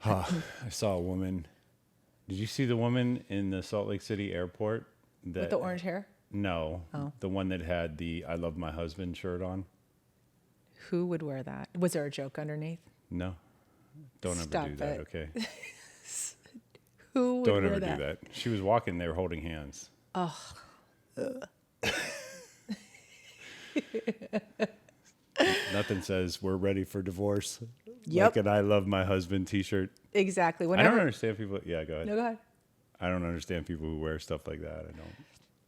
I saw a woman. Did you see the woman in the Salt Lake City airport? With the orange hair? No. Oh. The one that had the I Love My Husband shirt on. Who would wear that? Was there a joke underneath? No. Don't ever do that, okay? Who would Don't wear ever that? do that. She was walking there holding hands. Oh. Nothing says we're ready for divorce. Yep. Like an I Love My Husband t-shirt. Exactly. I don't understand people. Yeah, go ahead. No, go ahead. I don't understand people who wear stuff like that. I don't.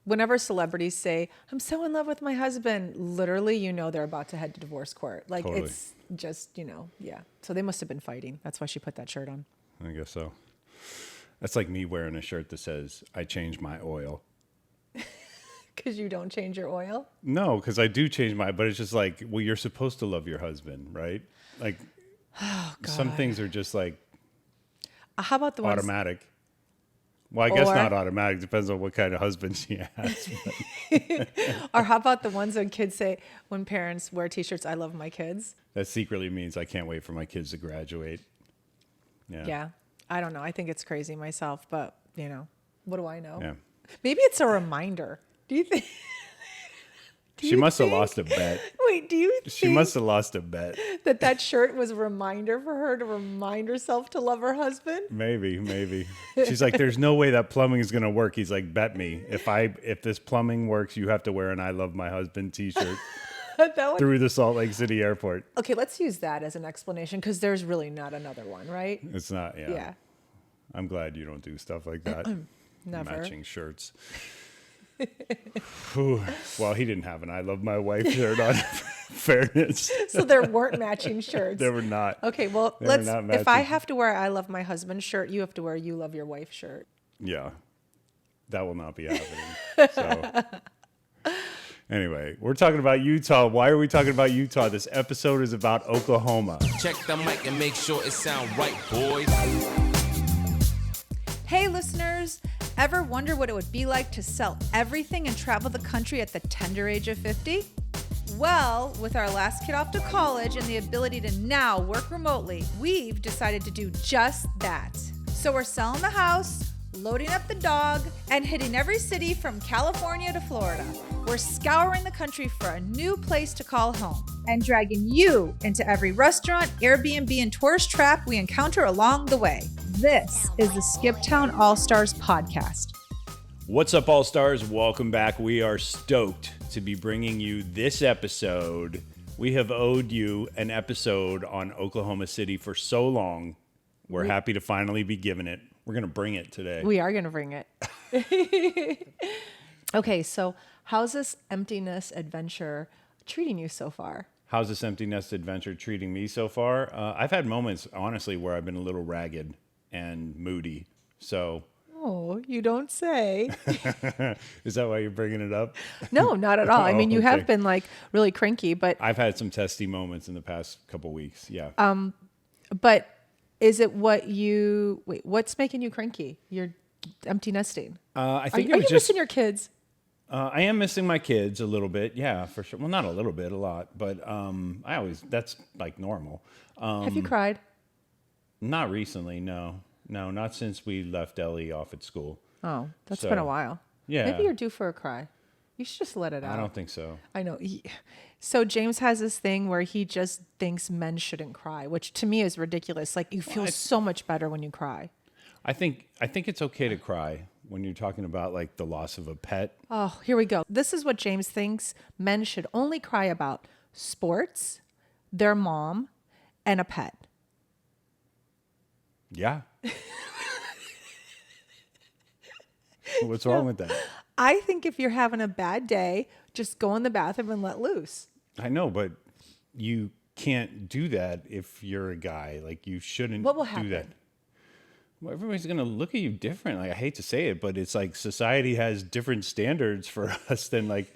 Whenever celebrities say, I'm so in love with my husband, literally, you know they're about to head to divorce court. Like, totally. It's just, yeah. So they must have been fighting. That's why she put that shirt on. I guess so. That's like me wearing a shirt that says, I changed my oil. Because you don't change your oil? No, because I do change but it's just like, well, you're supposed to love your husband, right? Like, some things are just like, how about the ones automatic? Well, I guess not automatic. Depends on what kind of husband she has. Or how about the ones when kids say, when parents wear T-shirts, I love my kids? That secretly means I can't wait for my kids to graduate. Yeah. I don't know. I think it's crazy myself, but, what do I know? Yeah. Maybe it's a reminder. Do you think? She must have lost a bet. Wait, do you think she must have lost a bet that shirt was a reminder for her to remind herself to love her husband? Maybe. She's like, there's no way that plumbing is going to work. He's like, bet me. If this plumbing works, you have to wear an I Love My Husband t-shirt through the Salt Lake City airport. Okay, let's use that as an explanation because there's really not another one, right? It's not, yeah. Yeah. I'm glad you don't do stuff like that. Never. Matching shirts. Well, he didn't have an I Love My Wife shirt on. Fairness. So there weren't matching shirts. There were not. Okay, well, if I have to wear I Love My Husband shirt, you have to wear You Love Your Wife shirt. Yeah. That will not be happening. So anyway, we're talking about Utah. Why are we talking about Utah? This episode is about Oklahoma. Check the mic and make sure it sound right, boys. Hey, listeners. Ever wonder what it would be like to sell everything and travel the country at the tender age of 50? Well, with our last kid off to college and the ability to now work remotely, we've decided to do just that. So we're selling the house, loading up the dog, and hitting every city from California to Florida. We're scouring the country for a new place to call home and dragging you into every restaurant, Airbnb, and tourist trap we encounter along the way. This is the Skiptown All-Stars podcast. What's up, All-Stars? Welcome back. We are stoked to be bringing you this episode. We have owed you an episode on Oklahoma City for so long. We're happy to finally be giving it. We're going to bring it today. We are going to bring it. Okay, so how's this empty nest adventure treating you so far? How's this empty nest adventure treating me so far? I've had moments, honestly, where I've been a little ragged and moody. So, oh, you don't say. Is that why you're bringing it up? No, not at all. I mean, you have been like really cranky, but I've had some testy moments in the past couple weeks. Yeah. But is it what's making you cranky? You're empty nesting. I think are you missing your kids? I am missing my kids a little bit. Yeah, for sure. Well, not a little bit, a lot, but that's like normal. Have you cried? Not recently, no, not since we left Ellie off at school. Oh, that's been a while. Yeah. Maybe you're due for a cry. You should just let it out. I don't think so. I know. So James has this thing where he just thinks men shouldn't cry, which to me is ridiculous. Like you feel so much better when you cry. I think it's okay to cry when you're talking about like the loss of a pet. Oh, here we go. This is what James thinks men should only cry about: sports, their mom, and a pet. Yeah. What's wrong with that? I think if you're having a bad day, just go in the bathroom and let loose. I know, but you can't do that if you're a guy. Like you shouldn't what will do happen? that. Well, everybody's going to look at you different. Like I hate to say it, but it's like society has different standards for us than like,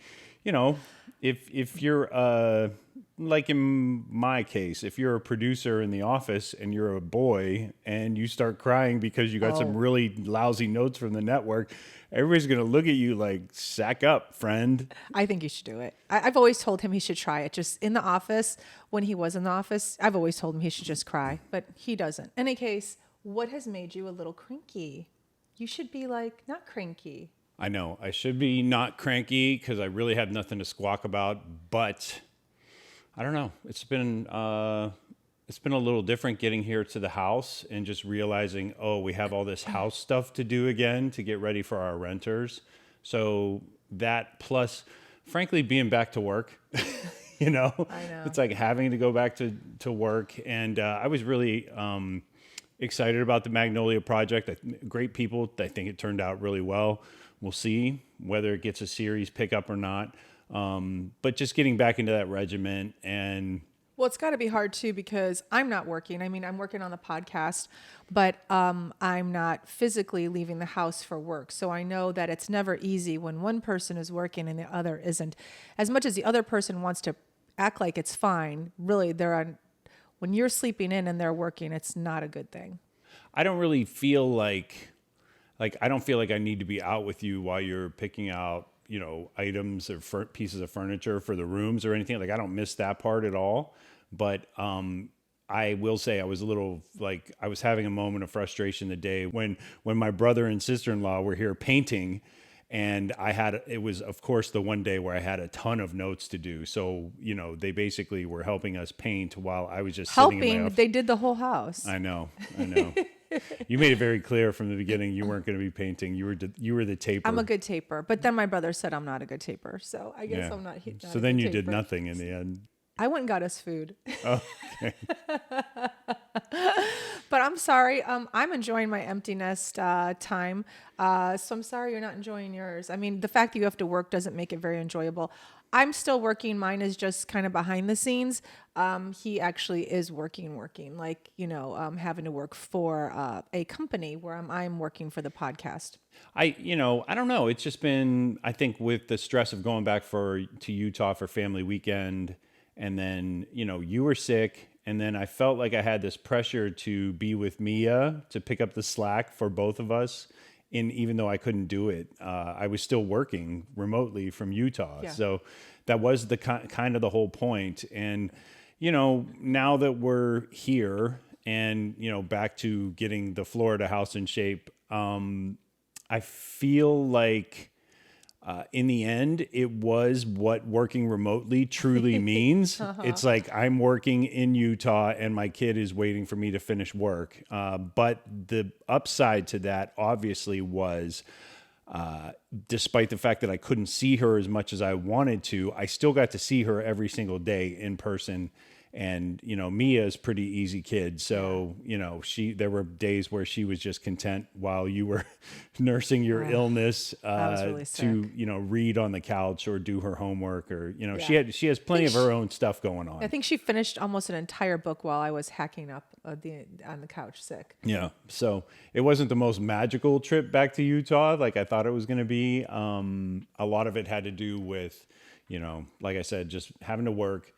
if you're like in my case, if you're a producer in the office and you're a boy and you start crying because you got some really lousy notes from the network, everybody's going to look at you like, sack up, friend. I think you should do it. I've always told him he should try it. Just in the office, when he was in the office, I've always told him he should just cry, but he doesn't. In any case, What has made you a little cranky? You should be like, not cranky. I know I should be not cranky because I really have nothing to squawk about, but I don't know. It's been a little different getting here to the house and just realizing, oh, we have all this house stuff to do again to get ready for our renters. So that plus, frankly, being back to work, I know, it's like having to go back to work. And I was really excited about the Magnolia project. Great people. I think it turned out really well. We'll see whether it gets a series pickup or not. But just getting back into that regiment and... Well, it's got to be hard too because I'm not working. I mean, I'm working on the podcast, but I'm not physically leaving the house for work. So I know that it's never easy when one person is working and the other isn't. As much as the other person wants to act like it's fine, really, when you're sleeping in and they're working, it's not a good thing. I don't really feel like I don't feel like I need to be out with you while you're picking out, items or pieces of furniture for the rooms or anything. Like, I don't miss that part at all. But I will say I was a little I was having a moment of frustration the day when my brother and sister-in-law were here painting, and it was of course the one day where I had a ton of notes to do. So they basically were helping us paint while I was just sitting in my office. They did the whole house. I know. You made it very clear from the beginning you weren't going to be painting. You were the taper. I'm a good taper, but then my brother said I'm not a good taper, so I guess I'm not. So then you did nothing in the end. I went and got us food. Oh, okay. But I'm sorry. I'm enjoying my empty nest time. So I'm sorry you're not enjoying yours. I mean, the fact that you have to work doesn't make it very enjoyable. I'm still working. Mine is just kind of behind the scenes. He actually is working, having to work for a company where I'm working for the podcast. I don't know. It's just been, I think with the stress of going back to Utah for family weekend, and then, you were sick, and then I felt like I had this pressure to be with Mia to pick up the slack for both of us. And even though I couldn't do it, I was still working remotely from Utah. Yeah. So that was the kind of the whole point. And, now that we're here and, back to getting the Florida house in shape, I feel like in the end, it was what working remotely truly means. It's like I'm working in Utah and my kid is waiting for me to finish work. But the upside to that obviously was, despite the fact that I couldn't see her as much as I wanted to, I still got to see her every single day in person. And, Mia's pretty easy kid. So, there were days where she was just content while you were nursing your illness, really to, read on the couch or do her homework or, she has plenty of her own stuff going on. I think she finished almost an entire book while I was hacking up on the couch sick. Yeah. So it wasn't the most magical trip back to Utah like I thought it was going to be. A lot of it had to do with, like I said, just having to work,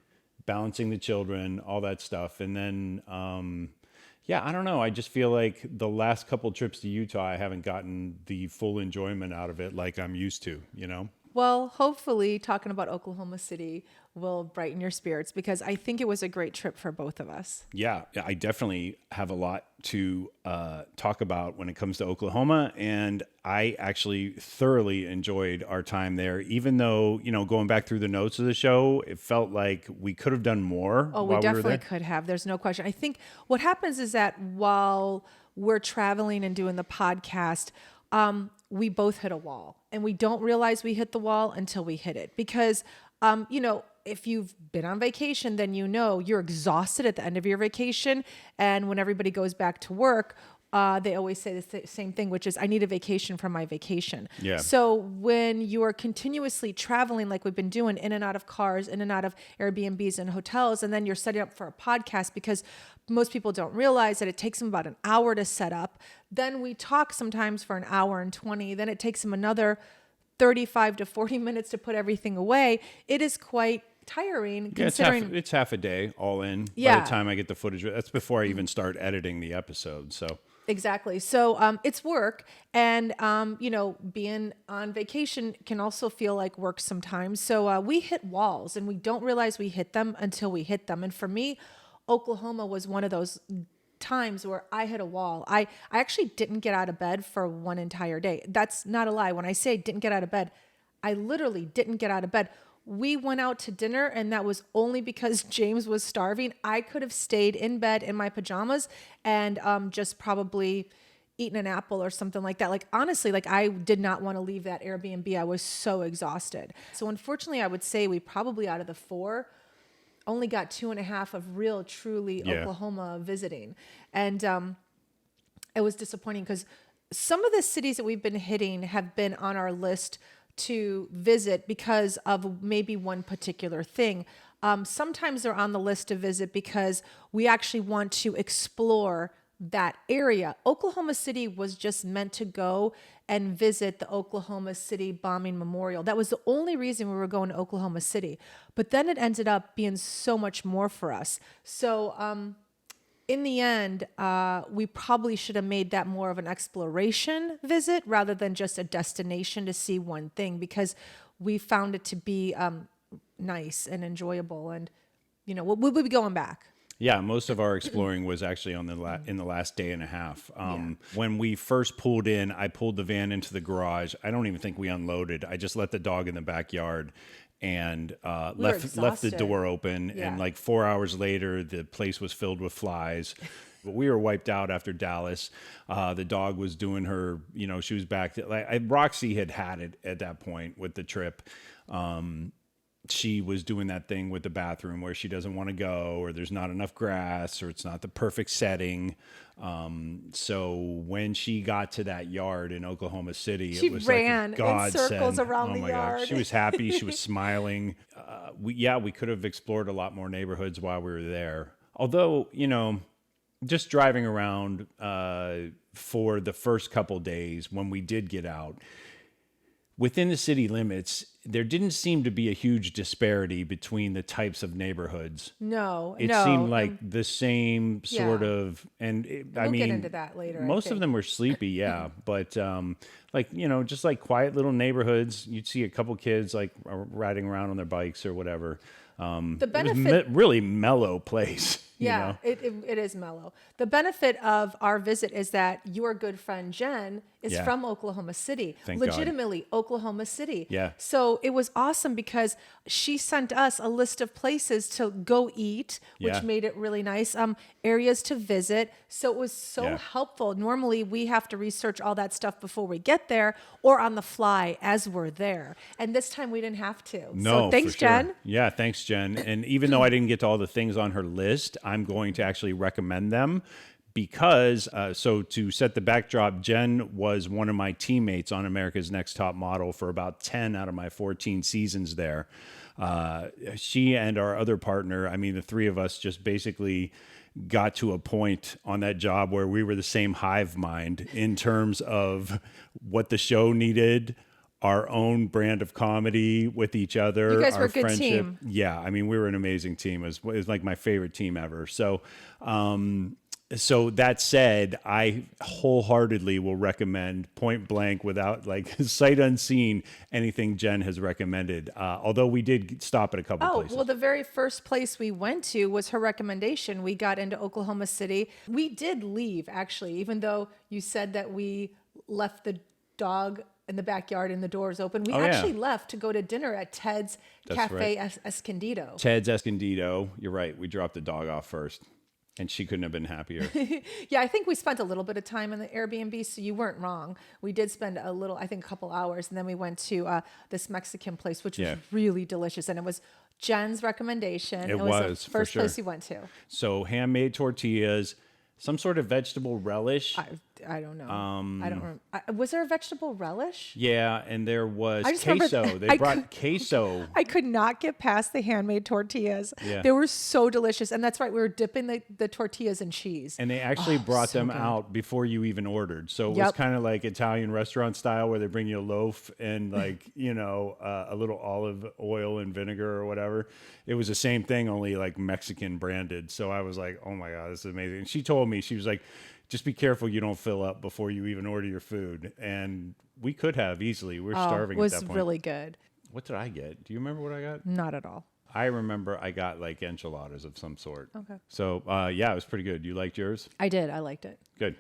balancing the children, all that stuff. And then, I don't know. I just feel like the last couple trips to Utah, I haven't gotten the full enjoyment out of it like I'm used to, Well, hopefully talking about Oklahoma City will brighten your spirits because I think it was a great trip for both of us. Yeah, I definitely have a lot to talk about when it comes to Oklahoma. And I actually thoroughly enjoyed our time there, even though, going back through the notes of the show, it felt like we could have done more. Oh, we definitely could have. There's no question. I think what happens is that while we're traveling and doing the podcast, we both hit a wall and we don't realize we hit the wall until we hit it because, if you've been on vacation, then you're exhausted at the end of your vacation. And when everybody goes back to work, they always say the same thing, which is I need a vacation from my vacation. Yeah. So when you are continuously traveling, like we've been doing in and out of cars, in and out of Airbnbs and hotels, and then you're setting up for a podcast because most people don't realize that it takes them about an hour to set up. Then we talk sometimes for an hour and 20. Then it takes them another 35 to 40 minutes to put everything away. It is quite tiring. Yeah, considering it's half a day all in Yeah. by the time I get the footage. That's before I even start editing the episode. So Exactly. So it's work. And, being on vacation can also feel like work sometimes. So we hit walls and we don't realize we hit them until we hit them. And for me, Oklahoma was one of those times where I hit a wall. I actually didn't get out of bed for one entire day. That's not a lie. When I say didn't get out of bed, I literally didn't get out of bed. We went out to dinner, and that was only because James was starving. I could have stayed in bed in my pajamas and just probably eaten an apple or something like that. Like, honestly, like, I did not want to leave that Airbnb. I was so exhausted. So unfortunately, I would say we probably, out of the 4, only got 2.5 of real, truly Oklahoma visiting. And it was disappointing because some of the cities that we've been hitting have been on our list to visit because of maybe one particular thing. Sometimes they're on the list to visit because we actually want to explore that area. Oklahoma City was just meant to go and visit the Oklahoma City Bombing Memorial. That was the only reason we were going to Oklahoma City. But then it ended up being so much more for us. So in the end, we probably should have made that more of an exploration visit rather than just a destination to see one thing, because we found it to be nice and enjoyable. And, you know, we'll be going back. Yeah, most of our exploring was actually on in the last day and a half. When we first pulled in, I pulled the van into the garage. I don't even think we unloaded. I just let the dog in the backyard and left the door open. Yeah. And like 4 hours later, the place was filled with flies. But we were wiped out after Dallas. The dog was doing her, you know, she was back. Roxy had it at that point with the trip. She was doing that thing with the bathroom where she doesn't want to go, or there's not enough grass, or it's not the perfect setting. So when she got to that yard in Oklahoma City, She it was ran like a godsend. in circles around oh the my yard. God. She was happy. She was smiling. We could have explored a lot more neighborhoods while we were there. Although, you know, just driving around for the first couple days when we did get out, within the city limits, there didn't seem to be a huge disparity between the types of neighborhoods. No. It seemed like the same sort Yeah. of, and We'll get into that later, I most of think. them were sleepy, yeah, but like, you know, just like quiet little neighborhoods. You'd see a couple kids like riding around on their bikes or whatever. The It was benefit, really mellow place. yeah, You know? it is mellow. The benefit of our visit is that your good friend Jen is Yeah. from Oklahoma City, Thank God. legitimately Oklahoma City. Yeah. So it was awesome because she sent us a list of places to go eat, which Yeah. made it really nice. Areas to visit. So it was so Yeah. helpful. Normally we have to research all that stuff before we get there or on the fly as we're there. And this time we didn't have to. No, So thanks, for sure. Jen. Yeah, thanks, Jen. And even though I didn't get to all the things on her list, I'm going to actually recommend them because, so to set the backdrop, Jen was one of my teammates on America's Next Top Model for about 10 out of my 14 seasons there. She and our other partner, I mean, the three of us just basically got to a point on that job where we were the same hive mind in terms of what the show needed, our own brand of comedy with each other. You guys our were a good friendship. team. Yeah, I mean, we were an amazing team. It was like my favorite team ever. So, so that said, I wholeheartedly will recommend point blank, without like sight unseen, anything Jen has recommended. Although we did stop at a couple Oh, places. well, the very first place we went to was her recommendation. We got into Oklahoma City. We did leave, actually, even though you said that we left the dog in the backyard and the doors open. We Oh, yeah. actually left to go to dinner at Ted's That's Cafe right. Escondido. Ted's Escondido. You're right. We dropped the dog off first, and she couldn't have been happier. Yeah, I think we spent a little bit of time in the Airbnb, so you weren't wrong. We did spend a little, I think a couple hours, and then we went to this Mexican place, which Yeah. was really delicious. And it was Jen's recommendation. It was was, the for first sure. place we went to. So handmade tortillas, some sort of vegetable relish. I don't know. I don't remember. Was there a vegetable relish? Yeah, and there was I just remember queso. They I brought queso. I could not get past the handmade tortillas. Yeah. They were so delicious. And that's right. We were dipping the tortillas in cheese. And they actually brought so them good. out before you even ordered. So it was Yep. kind of like Italian restaurant style where they bring you a loaf and like, you know, a little olive oil and vinegar or whatever. It was the same thing, only like Mexican branded. So I was like, oh my God, this is amazing. And she told me, she was like, just be careful you don't fill up before you even order your food. And we could have easily. We were starving It was at that point. really good. What did I get? Do you remember what I got? Not at all. I remember I got like enchiladas of some sort. Okay. So yeah, it was pretty good. You liked yours? I did. I liked it. Good.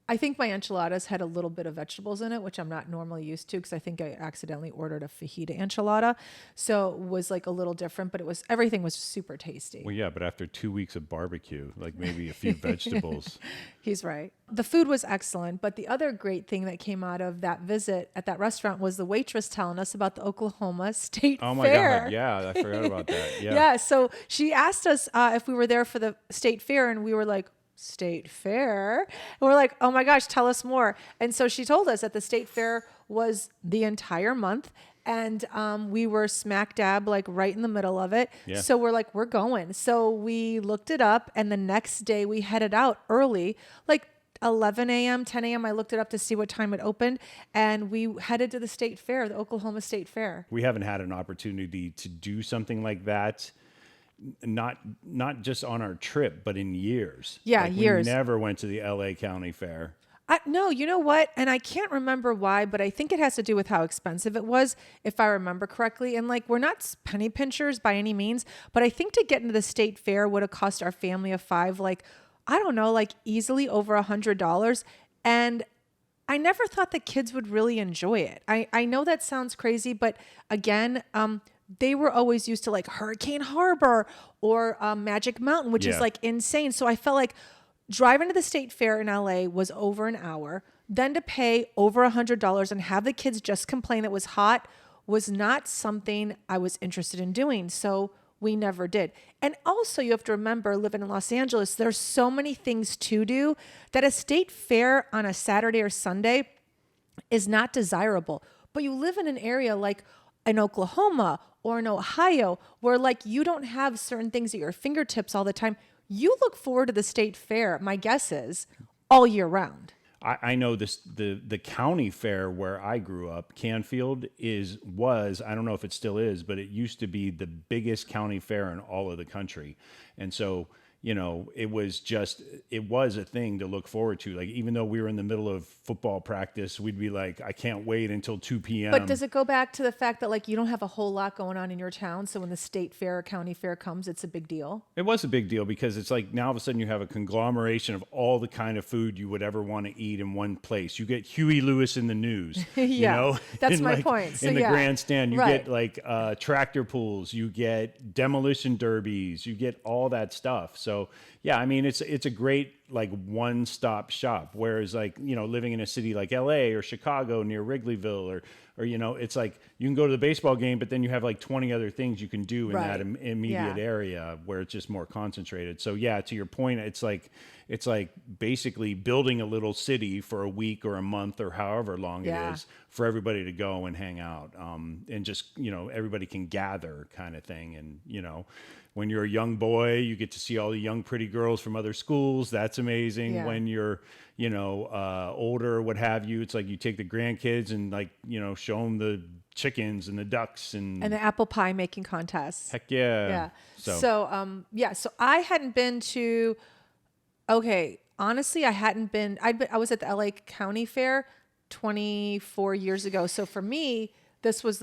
I think my enchiladas had a little bit of vegetables in it, which I'm not normally used to because I think I accidentally ordered a fajita enchilada. So it was like a little different, but everything was super tasty. Well, yeah, but after 2 weeks of barbecue, like maybe a few vegetables. He's right. The food was excellent, but the other great thing that came out of that visit at that restaurant was the waitress telling us about the Oklahoma State Fair. Oh my God. Yeah, I forgot about that. Yeah. Yeah. So she asked us if we were there for the State Fair, and we were like, State Fair? And we're like, oh my gosh, tell us more. And so she told us that the State Fair was the entire month. And we were smack dab, like right in the middle of it. Yeah. So we're like, we're going. So we looked it up. And the next day we headed out early, like 11 a.m., 10 a.m. I looked it up to see what time it opened. And we headed to the State Fair, the Oklahoma State Fair. We haven't had an opportunity to do something like that. Not just on our trip, but in years. Yeah, like years. We never went to the LA County Fair. No, you know what? And I can't remember why, but I think it has to do with how expensive it was, if I remember correctly. And like, we're not penny pinchers by any means, but I think to get into the State Fair would have cost our family of 5, like, I don't know, like easily over $100. And I never thought the kids would really enjoy it. I know that sounds crazy, but again, they were always used to like Hurricane Harbor or Magic Mountain, which is like insane. So I felt like driving to the State Fair in LA was over an hour. Then to pay over $100 and have the kids just complain it was hot was not something I was interested in doing. So we never did. And also you have to remember, living in Los Angeles, there's so many things to do that a state fair on a Saturday or Sunday is not desirable. But you live in an area like in Oklahoma or in Ohio, where like you don't have certain things at your fingertips all the time. You look forward to the State Fair, my guess is, all year round. I know this the county fair where I grew up, Canfield, was I don't know if it still is, but it used to be the biggest county fair in all of the country. And so, you know, it was a thing to look forward to. Like, even though we were in the middle of football practice, we'd be like, I can't wait until 2 p.m. But does it go back to the fact that like you don't have a whole lot going on in your town? So when the state fair or county fair comes, it's a big deal? It was a big deal because it's like now all of a sudden you have a conglomeration of all the kind of food you would ever want to eat in one place. You get Huey Lewis in the news. Yeah, you know? that's my like, point. So in the yeah. grandstand, you Right. get like tractor pools, you get demolition derbies, you get all that stuff. So yeah, I mean, it's a great like one-stop shop. Whereas like, you know, living in a city like LA or Chicago near Wrigleyville or you know, it's like you can go to the baseball game, but then you have like 20 other things you can do in Right. that immediate Yeah. area where it's just more concentrated. So yeah, to your point, it's like basically building a little city for a week or a month or however long Yeah. it is for everybody to go and hang out. And just, you know, everybody can gather kind of thing. And, you know, when you're a young boy, you get to see all the young, pretty girls from other schools. That's amazing. Yeah. When you're, you know, older, what have you, it's like you take the grandkids and like, you know, show them the chickens and the ducks and And the apple pie making contests. heck yeah. Yeah. So I hadn't been to, honestly, I was at the LA County Fair 24 years ago. So for me, this was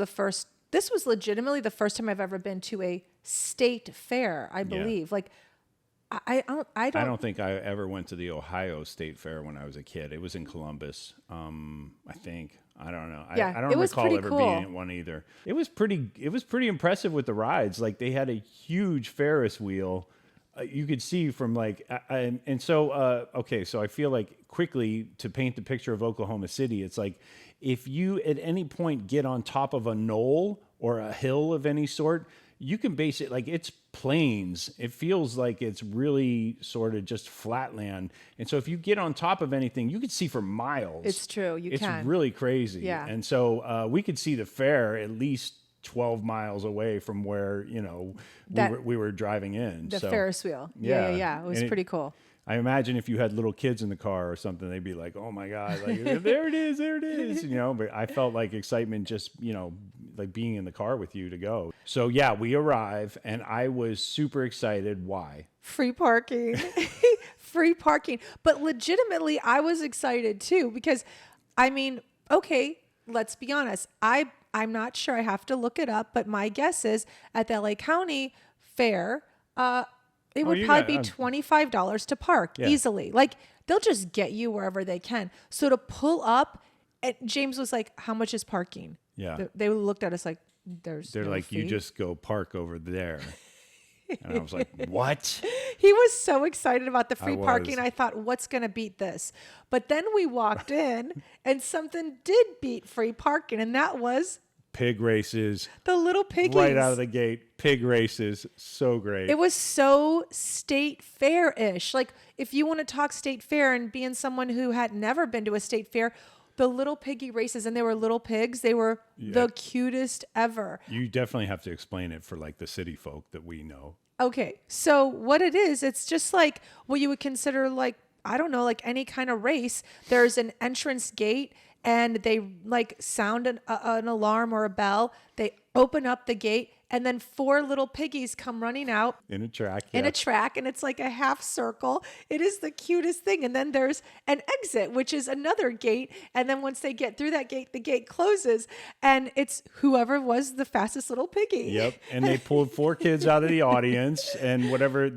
legitimately the first time I've ever been to a state fair, I believe. Like, I don't think I ever went to the Ohio State Fair when I was a kid. It was in Columbus, I think. I don't know. Yeah, I don't it was recall pretty ever cool. being at one either. It was pretty impressive with the rides. Like they had a huge Ferris wheel. You could see from like, so I feel like quickly to paint the picture of Oklahoma City, it's like if you at any point get on top of a knoll or a hill of any sort, you can base it like it's plains. It feels like it's really sort of just flat land. And so if you get on top of anything, you could see for miles. It's true. You can. It's really crazy. Yeah. And so we could see the fair at least 12 miles away from where, you know, we were driving in. the So, Ferris wheel. Yeah. It was And pretty cool. I imagine if you had little kids in the car or something, they'd be like, oh my God, like, there it is, you know, but I felt like excitement just, you know, like being in the car with you to go. So yeah, we arrive and I was super excited. Why? Free parking. Free parking. But legitimately, I was excited too because, I mean, okay, let's be honest. I I'm not sure. I have to look it up, but my guess is at the LA County Fair, it would you probably got- be $25 to park easily. Like they'll just get you wherever they can. So to pull up, and James was like, "How much is parking?" Yeah. They looked at us like, They're no like, fee. you just go park over there. And I was like, what? He was so excited about the free was. parking. I thought, what's going to beat this? But then we walked in and something did beat free parking. And that was Pig races. the little piggies. Right out of the gate. Pig races. So great. It was so state fair-ish. Like if you want to talk state fair and being someone who had never been to a state fair, the little piggy races, and they were little pigs. They were the cutest ever. You definitely have to explain it for like the city folk that we know. Okay. So what it is, it's just like what you would consider like, I don't know, like any kind of race. There's an entrance gate and they like sound an alarm or a bell. They open up the gate and then 4 little piggies come running out In a track. in yeah. a track, and it's like a half circle. It is the cutest thing. And then there's an exit, which is another gate. And then once they get through that gate, the gate closes, and it's whoever was the fastest little piggy. Yep. And they pulled 4 kids out of the audience, and whatever,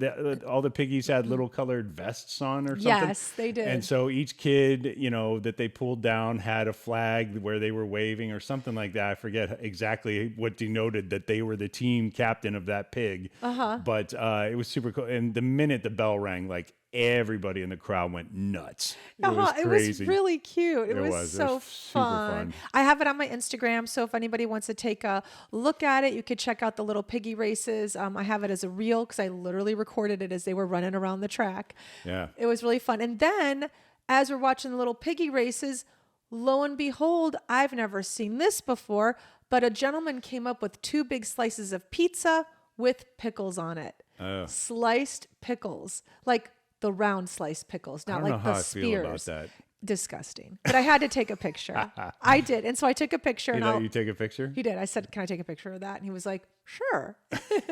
all the piggies had little colored vests on or something. Yes, they did. And so each kid, you know, that they pulled down had a flag where they were waving or something like that. I forget exactly what denoted that they were the team captain of that pig. But it was super cool. And the minute the bell rang, like everybody in the crowd went nuts. It was It crazy. was really cute. It was was. It so was super fun. I have it on my Instagram, so if anybody wants to take a look at it, you could check out the little piggy races. I have it as a reel because I literally recorded it as they were running around the track. Yeah. It was really fun. And then as we're watching the little piggy races, lo and behold, I've never seen this before, but a gentleman came up with 2 big slices of pizza with pickles on it. Oh. Sliced pickles, like the round sliced pickles, not I don't like know how the I feel about spears. that. Disgusting. But I had to take a picture. I did. And so I took a picture. You And know, you take a picture? he did. I said, "Can I take a picture of that?" And he was like, "Sure."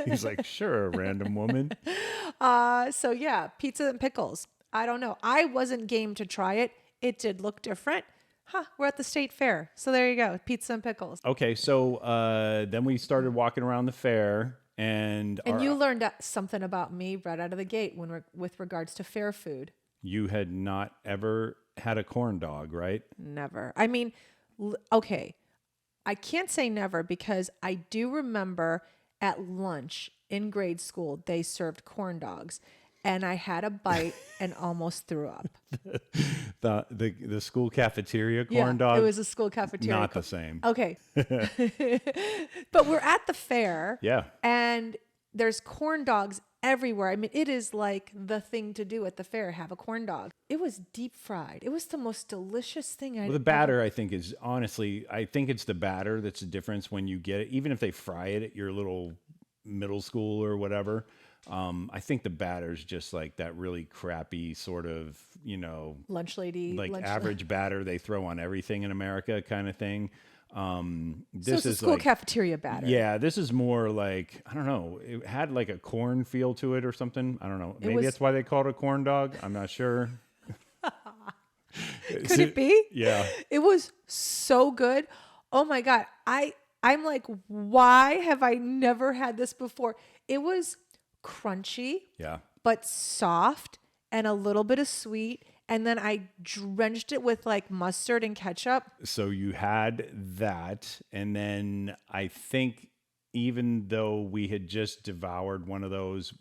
He's like, sure, random woman. So yeah, pizza and pickles. I don't know. I wasn't game to try it. It did look different. We're at the state fair. So there you go. Pizza and pickles. Okay, so then we started walking around the fair, and You learned something about me right out of the gate with regards to fair food. you had not ever had a corn dog, right? Never. I mean, okay. I can't say never because I do remember at lunch in grade school, they served corn dogs. And I had a bite and almost threw up. The school cafeteria corn dog? It was a school cafeteria. Not the same. Okay. But we're at the fair. Yeah. And there's corn dogs everywhere. I mean, it is like the thing to do at the fair, have a corn dog. It was deep fried. It was the most delicious thing Well, the batter, I think, is honestly, I think it's the batter that's the difference when you get it. Even if they fry it at your little middle school or whatever, I think the batter's just like that really crappy sort of, you know, lunch lady. like average batter they throw on everything in America kind of thing. So This it's a is school like, cafeteria batter. yeah, this is more like, I don't know, it had like a corn feel to it or something. I don't know. Maybe was- that's why they called it a corn dog. I'm not sure. Could it be? Yeah. It was so good. Oh my God. I'm like, why have I never had this before? It was crunchy, Yeah. but soft and a little bit of sweet. And then I drenched it with like mustard and ketchup. So you had that. And then I think even though we had just devoured one of those,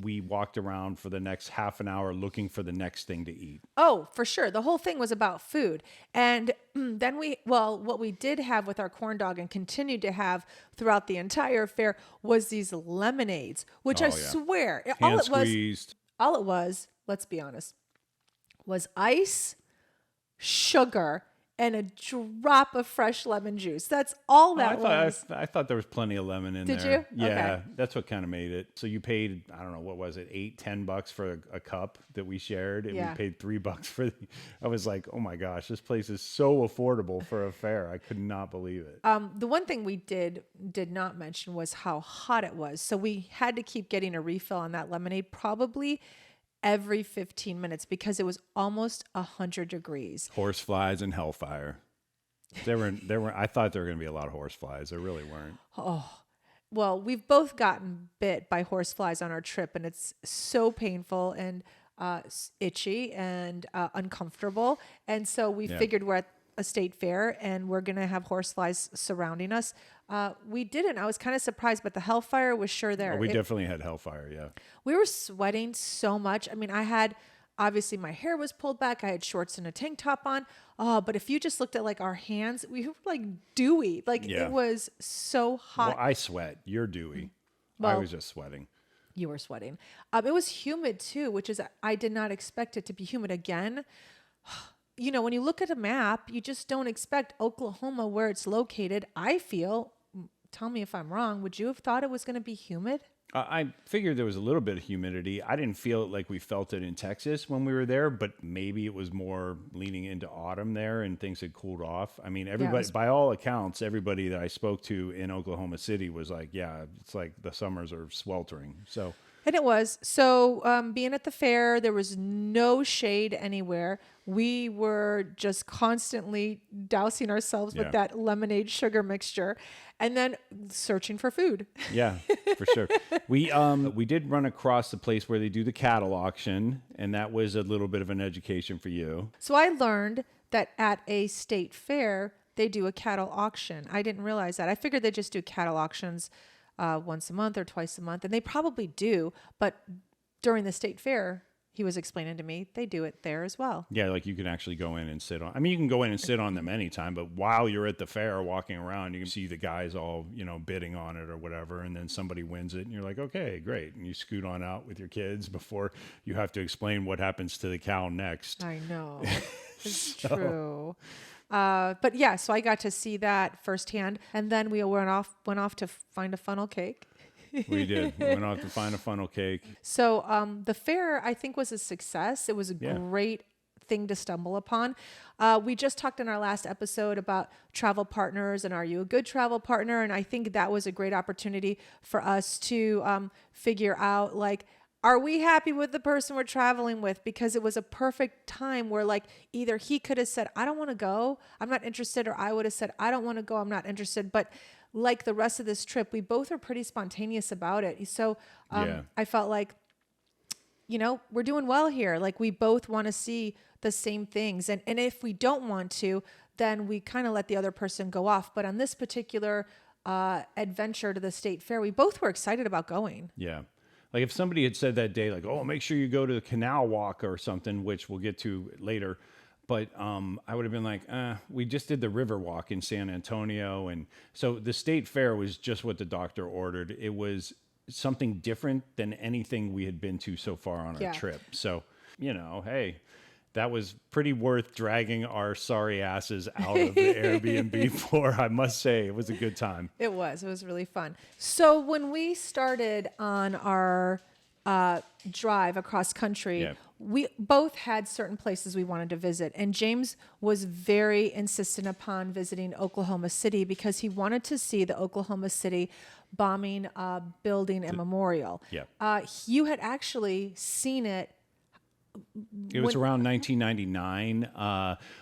we walked around for the next half an hour looking for the next thing to eat. Oh, for sure. The whole thing was about food. And then what we did have with our corn dog and continued to have throughout the entire fair was these lemonades, which I yeah. swear, Hand squeezed. all it was, let's be honest, was ice, sugar, and a drop of fresh lemon juice. That's all that was. I thought there was plenty of lemon in Did there. you? Yeah, Okay. that's what kind of made it. So you paid, I don't know, what was it, $8-10 for a cup that we shared, and Yeah. we paid $3 for. I was like, oh my gosh, this place is so affordable for a fair. I could not believe it. The one thing we did not mention was how hot it was. So we had to keep getting a refill on that lemonade probably every 15 minutes because it was almost 100 degrees. Horse flies and hellfire. I thought there were going to be a lot of horse flies. There really weren't. Well, we've both gotten bit by horse flies on our trip, and it's so painful and itchy and uncomfortable. And so we figured we're at a state fair and we're going to have horse flies surrounding us. We didn't. I was kind of surprised, but the hellfire was sure there. Oh, we definitely had hellfire, yeah. We were sweating so much. I mean, obviously my hair was pulled back. I had shorts and a tank top on. Oh, but if you just looked at like our hands, we were like dewy. Like it was so hot. Well, I sweat. You're dewy. I was just sweating. You were sweating. It was humid too, which is, I did not expect it to be humid again. You know, when you look at a map, you just don't expect Oklahoma where it's located. I feel, tell me if I'm wrong, would you have thought it was going to be humid? I figured there was a little bit of humidity. I didn't feel it like we felt it in Texas when we were there, but maybe it was more leaning into autumn there and things had cooled off. I mean, everybody, by all accounts, everybody that I spoke to in Oklahoma City was like, yeah, it's like the summers are sweltering. So. And it was. So being at the fair, there was no shade anywhere. We were just constantly dousing ourselves with that lemonade sugar mixture and then searching for food. Yeah, for sure. We did run across the place where they do the cattle auction, and that was a little bit of an education for you. So I learned that at a state fair, they do a cattle auction. I didn't realize that. I figured they just do cattle auctions once a month or twice a month, and they probably do, but during the state fair, he was explaining to me, they do it there as well. Yeah, like you can actually go in and sit on, I mean, you can go in and sit on them anytime, but while you're at the fair walking around, you can see the guys all, bidding on it or whatever, and then somebody wins it, and you're like, okay, great, and you scoot on out with your kids before you have to explain what happens to the cow next. I know. It's true. But yeah, so I got to see that firsthand, and then we went off to find a funnel cake. We did. We went off to find a funnel cake. So the fair, I think, was a success. It was a great thing to stumble upon. We just talked in our last episode about travel partners and are you a good travel partner? And I think that was a great opportunity for us to figure out, like, are we happy with the person we're traveling with? Because it was a perfect time where, like, either he could have said, I don't want to go, I'm not interested, or I would have said, I don't want to go, I'm not interested. But like the rest of this trip, we both are pretty spontaneous about it. So I felt like, we're doing well here. Like, we both want to see the same things. And if we don't want to, then we kind of let the other person go off. But on this particular adventure to the state fair, we both were excited about going. Yeah. Like if somebody had said that day, like, oh, make sure you go to the canal walk or something, which we'll get to later. But I would have been like, we just did the river walk in San Antonio. And so the state fair was just what the doctor ordered. It was something different than anything we had been to so far on our trip. So, hey, that was pretty worth dragging our sorry asses out of the Airbnb for, I must say. It was a good time. It was really fun. So when we started on our drive across country, we both had certain places we wanted to visit. And James was very insistent upon visiting Oklahoma City because he wanted to see the Oklahoma City bombing building and memorial. Yeah. You had actually seen it. It was around 1999.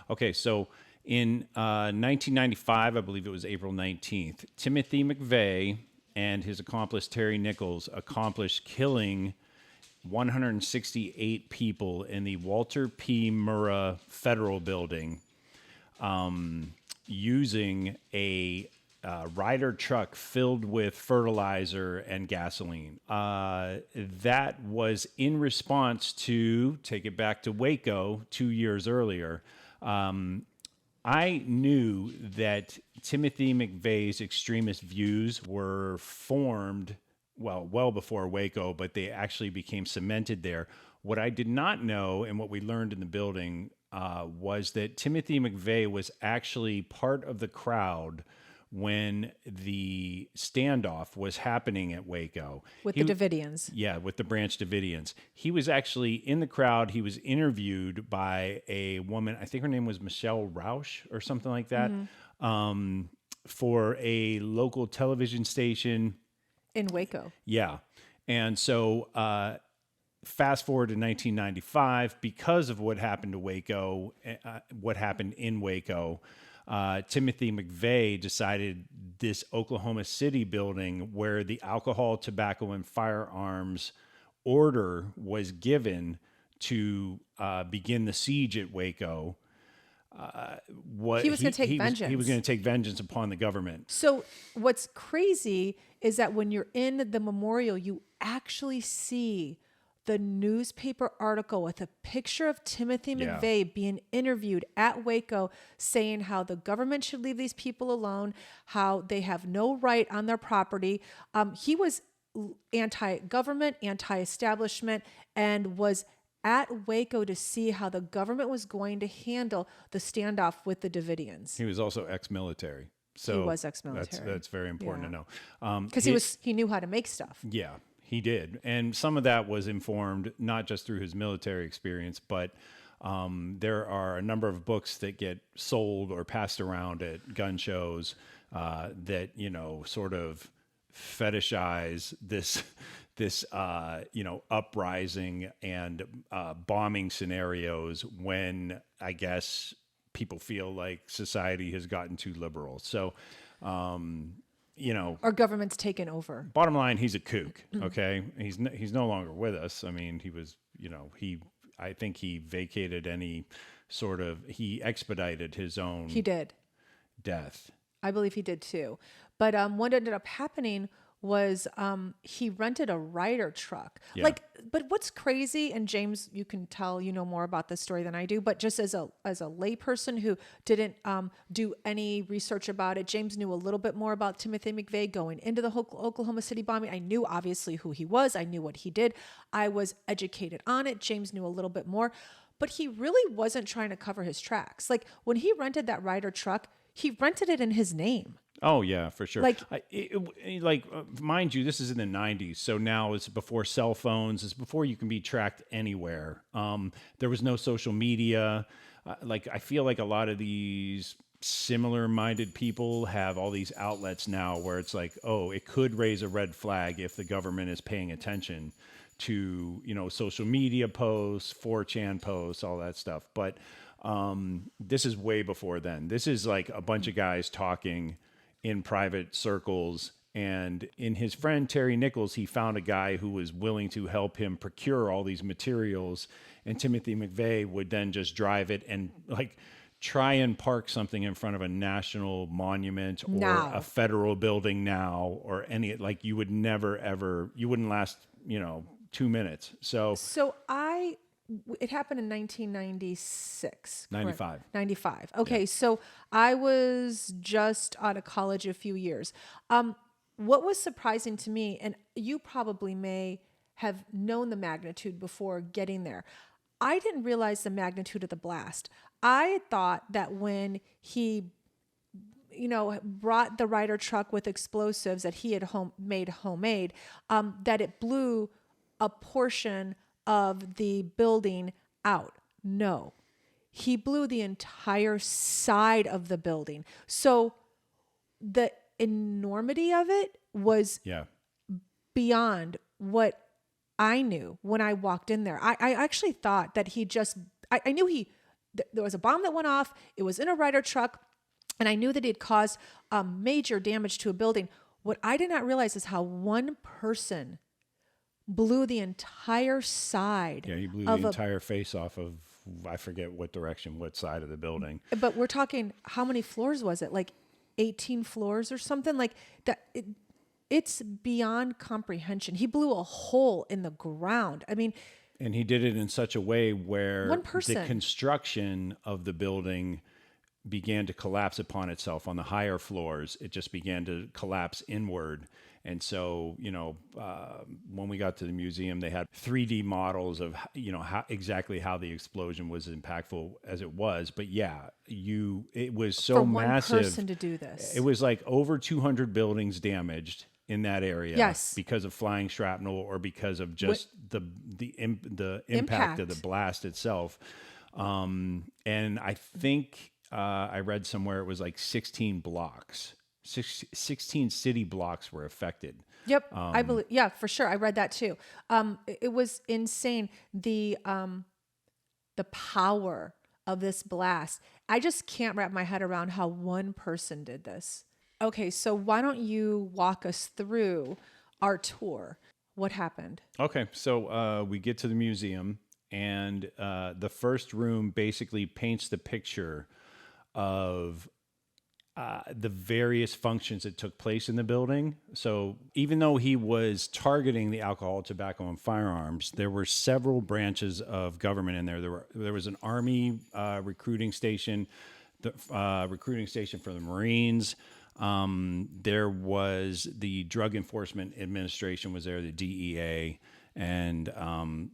Okay, so in 1995, I believe it was April 19th, Timothy McVeigh and his accomplice Terry Nichols accomplished killing 168 people in the Walter P. Murrah Federal Building using a Ryder truck filled with fertilizer and gasoline. That was in response to, take it back to Waco 2 years earlier. I knew that Timothy McVeigh's extremist views were formed well before Waco, but they actually became cemented there. What I did not know, and what we learned in the building, was that Timothy McVeigh was actually part of the crowd when the standoff was happening at Waco. With the Davidians. Yeah, with the Branch Davidians. He was actually in the crowd. He was interviewed by a woman, I think her name was Michelle Rausch or something like that, for a local television station. In Waco. Yeah. And so fast forward to 1995, because of what happened to Waco, what happened in Waco, Timothy McVeigh decided this Oklahoma City building where the alcohol, tobacco, and firearms order was given to begin the siege at Waco. He was going to take vengeance. He was going to take vengeance upon the government. So what's crazy is that when you're in the memorial, you actually see the newspaper article with a picture of Timothy McVeigh being interviewed at Waco, saying how the government should leave these people alone, how they have no right on their property. He was anti-government, anti-establishment, and was at Waco to see how the government was going to handle the standoff with the Davidians. He was also ex-military. So he was ex-military. That's very important to know. Because he knew how to make stuff. Yeah, he did. And some of that was informed not just through his military experience, but there are a number of books that get sold or passed around at gun shows that, sort of fetishize this uprising and bombing scenarios when I guess people feel like society has gotten too liberal. So, our government's taken over. Bottom line, he's a kook. Okay, he's no longer with us. I mean, he was, I think he vacated he expedited his own. He did. Death. I believe he did too. But what ended up happening was he rented a Ryder truck. Yeah. But what's crazy, and James, you can tell you know more about this story than I do, but just as a layperson who didn't do any research about it, James knew a little bit more about Timothy McVeigh going into the Oklahoma City bombing. I knew obviously who he was. I knew what he did. I was educated on it. James knew a little bit more, but he really wasn't trying to cover his tracks. Like when he rented that Ryder truck, he rented it in his name. Oh yeah, for sure. Mind you, this is in the 90s. So now it's before cell phones. It's before you can be tracked anywhere. There was no social media. I feel like a lot of these similar minded people have all these outlets now where it's like, oh, it could raise a red flag if the government is paying attention to, social media posts, 4chan posts, all that stuff. But this is way before then. This is like a bunch of guys talking in private circles. And in his friend Terry Nichols, he found a guy who was willing to help him procure all these materials. And Timothy McVeigh would then just drive it and try and park something in front of a national monument or a federal building now, or any, you would never, ever, you wouldn't last, 2 minutes. So it happened in 1996. 95. Correct? 95. Okay, yeah. So I was just out of college a few years. What was surprising to me, and you probably may have known the magnitude before getting there, I didn't realize the magnitude of the blast. I thought that when he, brought the Ryder truck with explosives that he had made homemade, that it blew a portion of the building out. No, he blew the entire side of the building. So the enormity of it was beyond what I knew when I walked in there. I actually thought that I knew there was a bomb that went off. It was in a Ryder truck, and I knew that it caused major damage to a building. What I did not realize is how one person blew the entire side. Yeah, he blew the entire face off of, I forget what side of the building. But we're talking, how many floors was it? 18 floors or something like that. It's beyond comprehension. He blew a hole in the ground. I mean, and he did it in such a way where one person, the construction of the building began to collapse upon itself on the higher floors. It just began to collapse inward. And so, when we got to the museum, they had 3D models of, exactly how the explosion was impactful as it was. But yeah, it was so for massive. One person to do this. It was over 200 buildings damaged in that area. Yes. Because of flying shrapnel or because of just the impact of the blast itself. And I think I read somewhere it was 16 blocks. 16 city blocks were affected. Yep, I believe. Yeah, for sure. I read that too. It was insane. The power of this blast. I just can't wrap my head around how one person did this. Okay, so why don't you walk us through our tour? What happened? Okay, so we get to the museum, and the first room basically paints the picture of the various functions that took place in the building. So even though he was targeting the alcohol, tobacco, and firearms, there were several branches of government in there. There was an Army recruiting station, the recruiting station for the Marines. There was the Drug Enforcement Administration was there, the DEA, and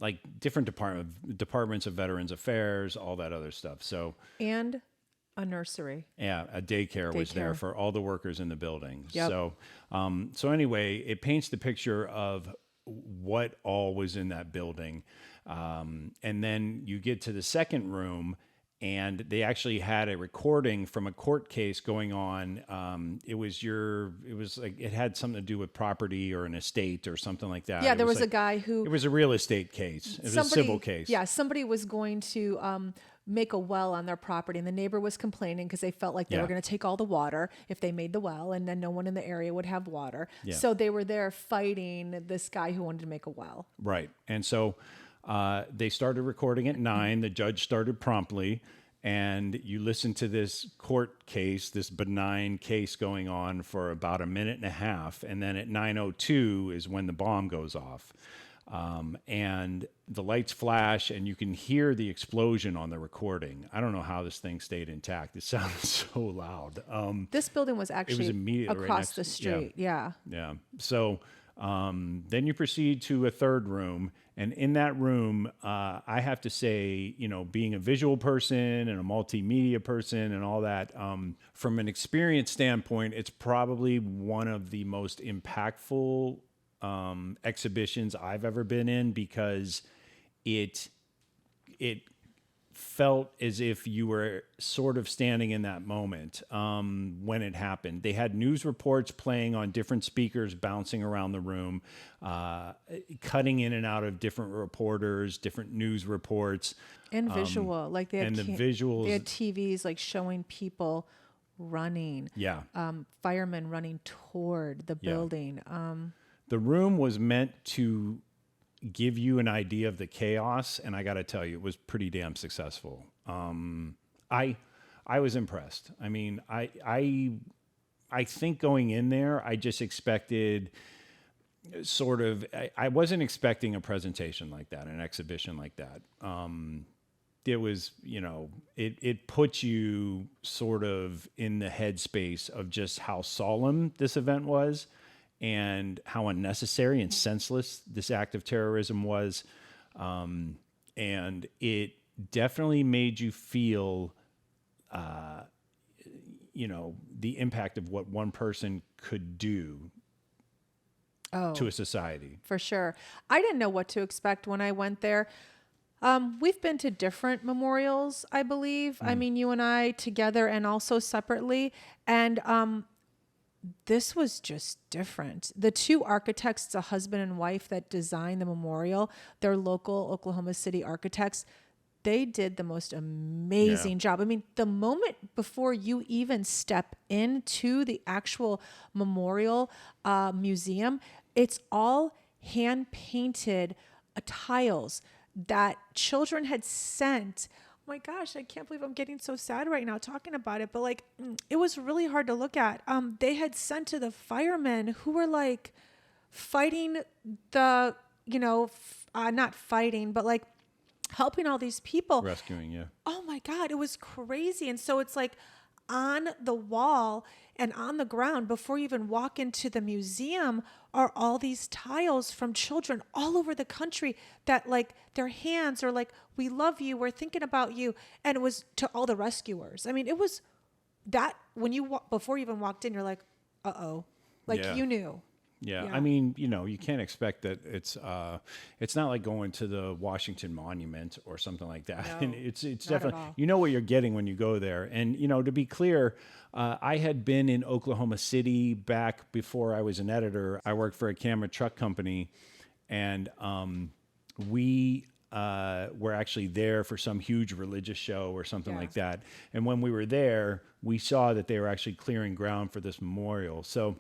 like different departments of Veterans Affairs, all that other stuff. So And a nursery. yeah, a daycare was there Daycare. for all the workers in the building. Yep. So anyway, it paints the picture of what all was in that building. And then you get to the second room, and they actually had a recording from a court case going on. It was like it had something to do with property or an estate or something like that. Yeah, It there was a like- guy who It was a real estate case. It was a civil case. Yeah, somebody was going to make a well on their property, and the neighbor was complaining because they felt like they Yeah. were going to take all the water if they made the well, and then no one in the area would have water. Yeah. So they were there fighting this guy who wanted to make a well. Right. And so they started recording at 9. The judge started promptly. And you listen to this court case, this benign case going on for about a minute and a half. And then at 9:02 is when the bomb goes off. And the lights flash, and you can hear the explosion on the recording. I don't know how this thing stayed intact. It sounded so loud. This building was actually immediately right across next- the street. Yeah. Yeah. So then you proceed to a third room. And in that room, I have to say, being a visual person and a multimedia person and all that, from an experience standpoint, it's probably one of the most impactful exhibitions I've ever been in, because it felt as if you were sort of standing in that moment when it happened. They had news reports playing on different speakers, bouncing around the room, cutting in and out of different reporters, different news reports. And visual. Like they had and the visuals- They had TVs like showing people running. Yeah. Firemen running toward the building. The room was meant to give you an idea of the chaos, and I got to tell you, it was pretty damn successful. I was impressed. I mean, I think going in there, I just expected sort of. I wasn't expecting a presentation like that, an exhibition like that. It was, it puts you sort of in the headspace of just how solemn this event was, and how unnecessary and senseless this act of terrorism was. And it definitely made you feel, the impact of what one person could do to a society. For sure. I didn't know what to expect when I went there. We've been to different memorials, I believe. I mean, you and I together and also separately. And this was just different. The two architects, it's a husband and wife that designed the memorial. They're local Oklahoma City architects. They did the most amazing job. I mean, the moment before you even step into the actual memorial museum, it's all hand painted tiles that children had sent. Oh my gosh, I can't believe I'm getting so sad right now talking about it. But like, it was really hard to look at. They had sent to the firemen who were like fighting the, not fighting, but like helping all these people. Rescuing, yeah. Oh my God, it was crazy. And so it's like on the wall and on the ground before you even walk into the museum are all these tiles from children all over the country that like their hands are like, we love you, we're thinking about you. And it was to all the rescuers. I mean, it was that when you before you even walked in, you're like, uh-oh, like Yeah. you knew. Yeah. Yeah. I mean, you can't expect that it's not like going to the Washington Monument or something like that. No, And it's not at definitely, all. you know what you're getting when you go there. And, to be clear, I had been in Oklahoma City back before I was an editor. I worked for a camera truck company, and we were actually there for some huge religious show or something Yeah. like that. And when we were there, we saw that they were actually clearing ground for this memorial. So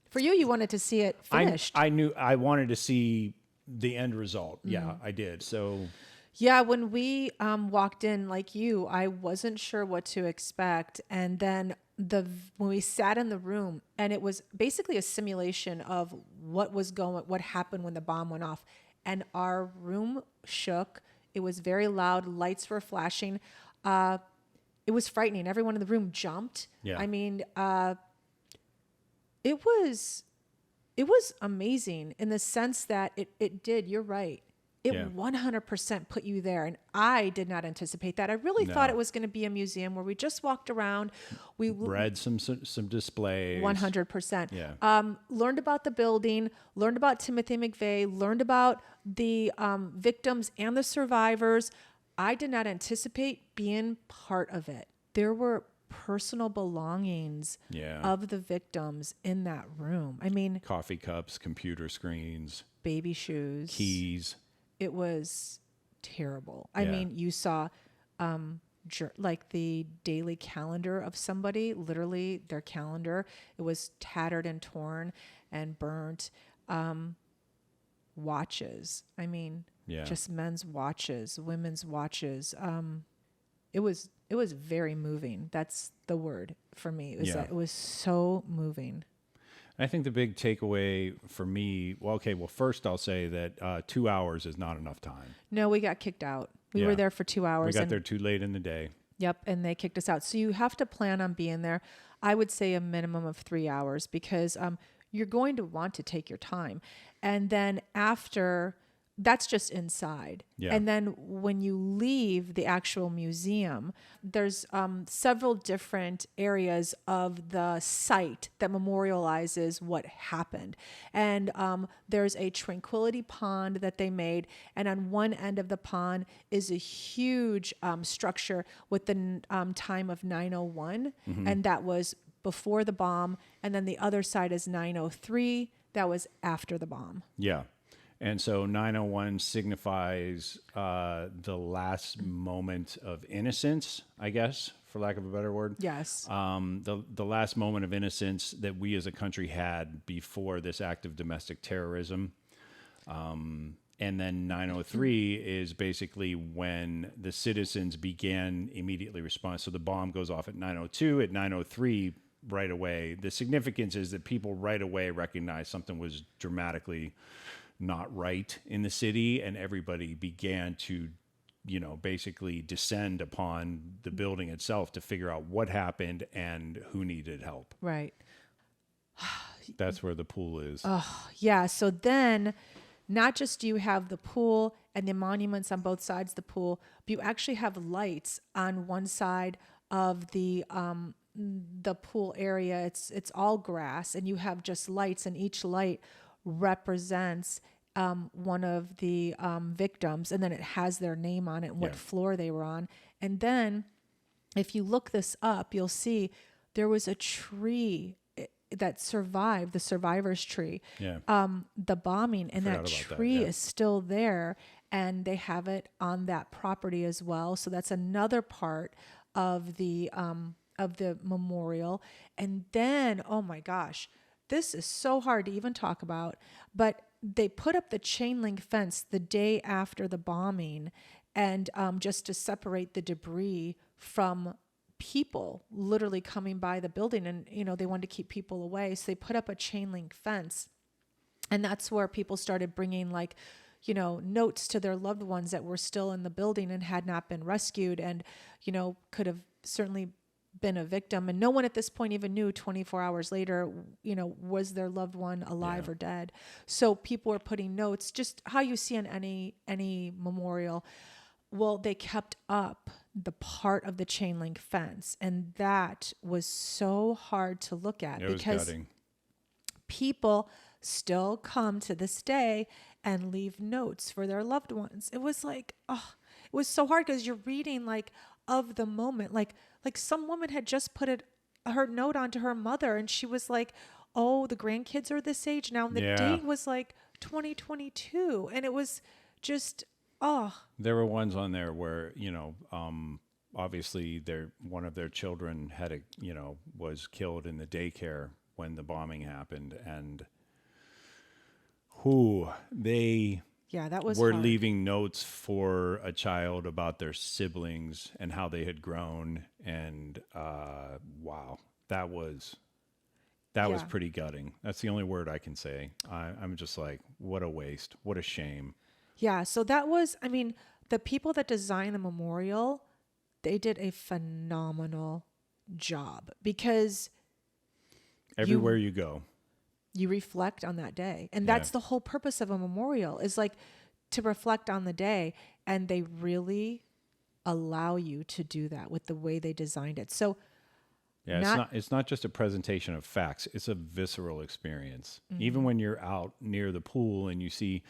For you wanted to see it finished. I knew I wanted to see the end result. Yeah, I did. So Yeah, when we walked in, like you, I wasn't sure what to expect, and then when we sat in the room, and it was basically a simulation of what happened when the bomb went off, and our room shook. It was very loud. Lights were flashing. It was frightening. Everyone in the room jumped. Yeah. I mean, it was amazing in the sense that it did. You're right. It Yeah. 100% put you there. And I did not anticipate that. I really thought No. it was going to be a museum where we just walked around. We read some displays. 100%. Yeah. Learned about the building, learned about Timothy McVeigh, learned about the victims and the survivors. I did not anticipate being part of it. There were personal belongings Yeah. of the victims in that room. I mean, Coffee cups, computer screens, baby shoes. keys. It was terrible. I Yeah. mean, you saw like the daily calendar of somebody, literally their calendar. It was tattered and torn and burnt. Watches. I mean, Yeah. just men's watches, women's watches. It was very moving. That's the word for me. Yeah. It was so moving. I think the big takeaway for me, first I'll say that 2 hours is not enough time. No, we got kicked out. We Yeah. were there for 2 hours. We got and there too late in the day. Yep, and they kicked us out. So you have to plan on being there. I would say a minimum of 3 hours because you're going to want to take your time. And then after, that's just inside. Yeah. And then when you leave the actual museum, there's several different areas of the site that memorializes what happened. And there's a tranquility pond that they made. And on one end of the pond is a huge structure with the time of 9:01. And that was before the bomb. And then the other side is 9:03. That was after the bomb. Yeah. And so 901 signifies the last moment of innocence, I guess, for lack of a better word. Yes. The last moment of innocence that we as a country had before this act of domestic terrorism. And then 903 is basically when the citizens began immediately respond. So the bomb goes off at 902. At 903, right away, the significance is that people right away recognized something was dramatically not right in the city, and everybody began to, basically descend upon the building itself to figure out what happened and who needed help. Right. That's where the pool is. Yeah. So then not just do you have the pool and the monuments on both sides of the pool, but you actually have lights on one side of the pool area. It's all grass, and you have just lights, and each light represents one of the victims, and then it has their name on it and what Yeah. floor they were on. And then if you look this up, you'll see there was a tree that survived, the survivor's tree, Yeah. the bombing, and that Forgot about that, tree yeah. is still there, and they have it on that property as well. So that's another part of the memorial. And then, oh my gosh, this is so hard to even talk about, but they put up the chain link fence the day after the bombing, and just to separate the debris from people literally coming by the building, and they wanted to keep people away, so they put up a chain link fence. And that's where people started bringing notes to their loved ones that were still in the building and had not been rescued, and could have certainly been a victim. And no one at this point even knew 24 hours later, was their loved one alive Yeah. or dead. So people were putting notes, just how you see on any memorial. Well, they kept up the part of the chain link fence, and that was so hard to look at It was because gutting. people still come to this day and leave notes for their loved ones. It was like, it was so hard because you're reading of the moment, like some woman had just put her note onto her mother, and she was like, oh, the grandkids are this age now, and the Yeah. date was 2022, and it was just There were ones on there where, obviously one of their children was killed in the daycare when the bombing happened, and that was were hard. leaving notes for a child about their siblings and how they had grown, and wow, that was pretty gutting. That's the only word I can say. I'm just like, what a waste, what a shame. Yeah, so that was, the people that designed the memorial, they did a phenomenal job, because everywhere you go, you reflect on that day. And that's the whole purpose of a memorial, is like to reflect on the day. And they really allow you to do that with the way they designed it. So it's not just a presentation of facts. It's a visceral experience. Even when you're out near the pool and you see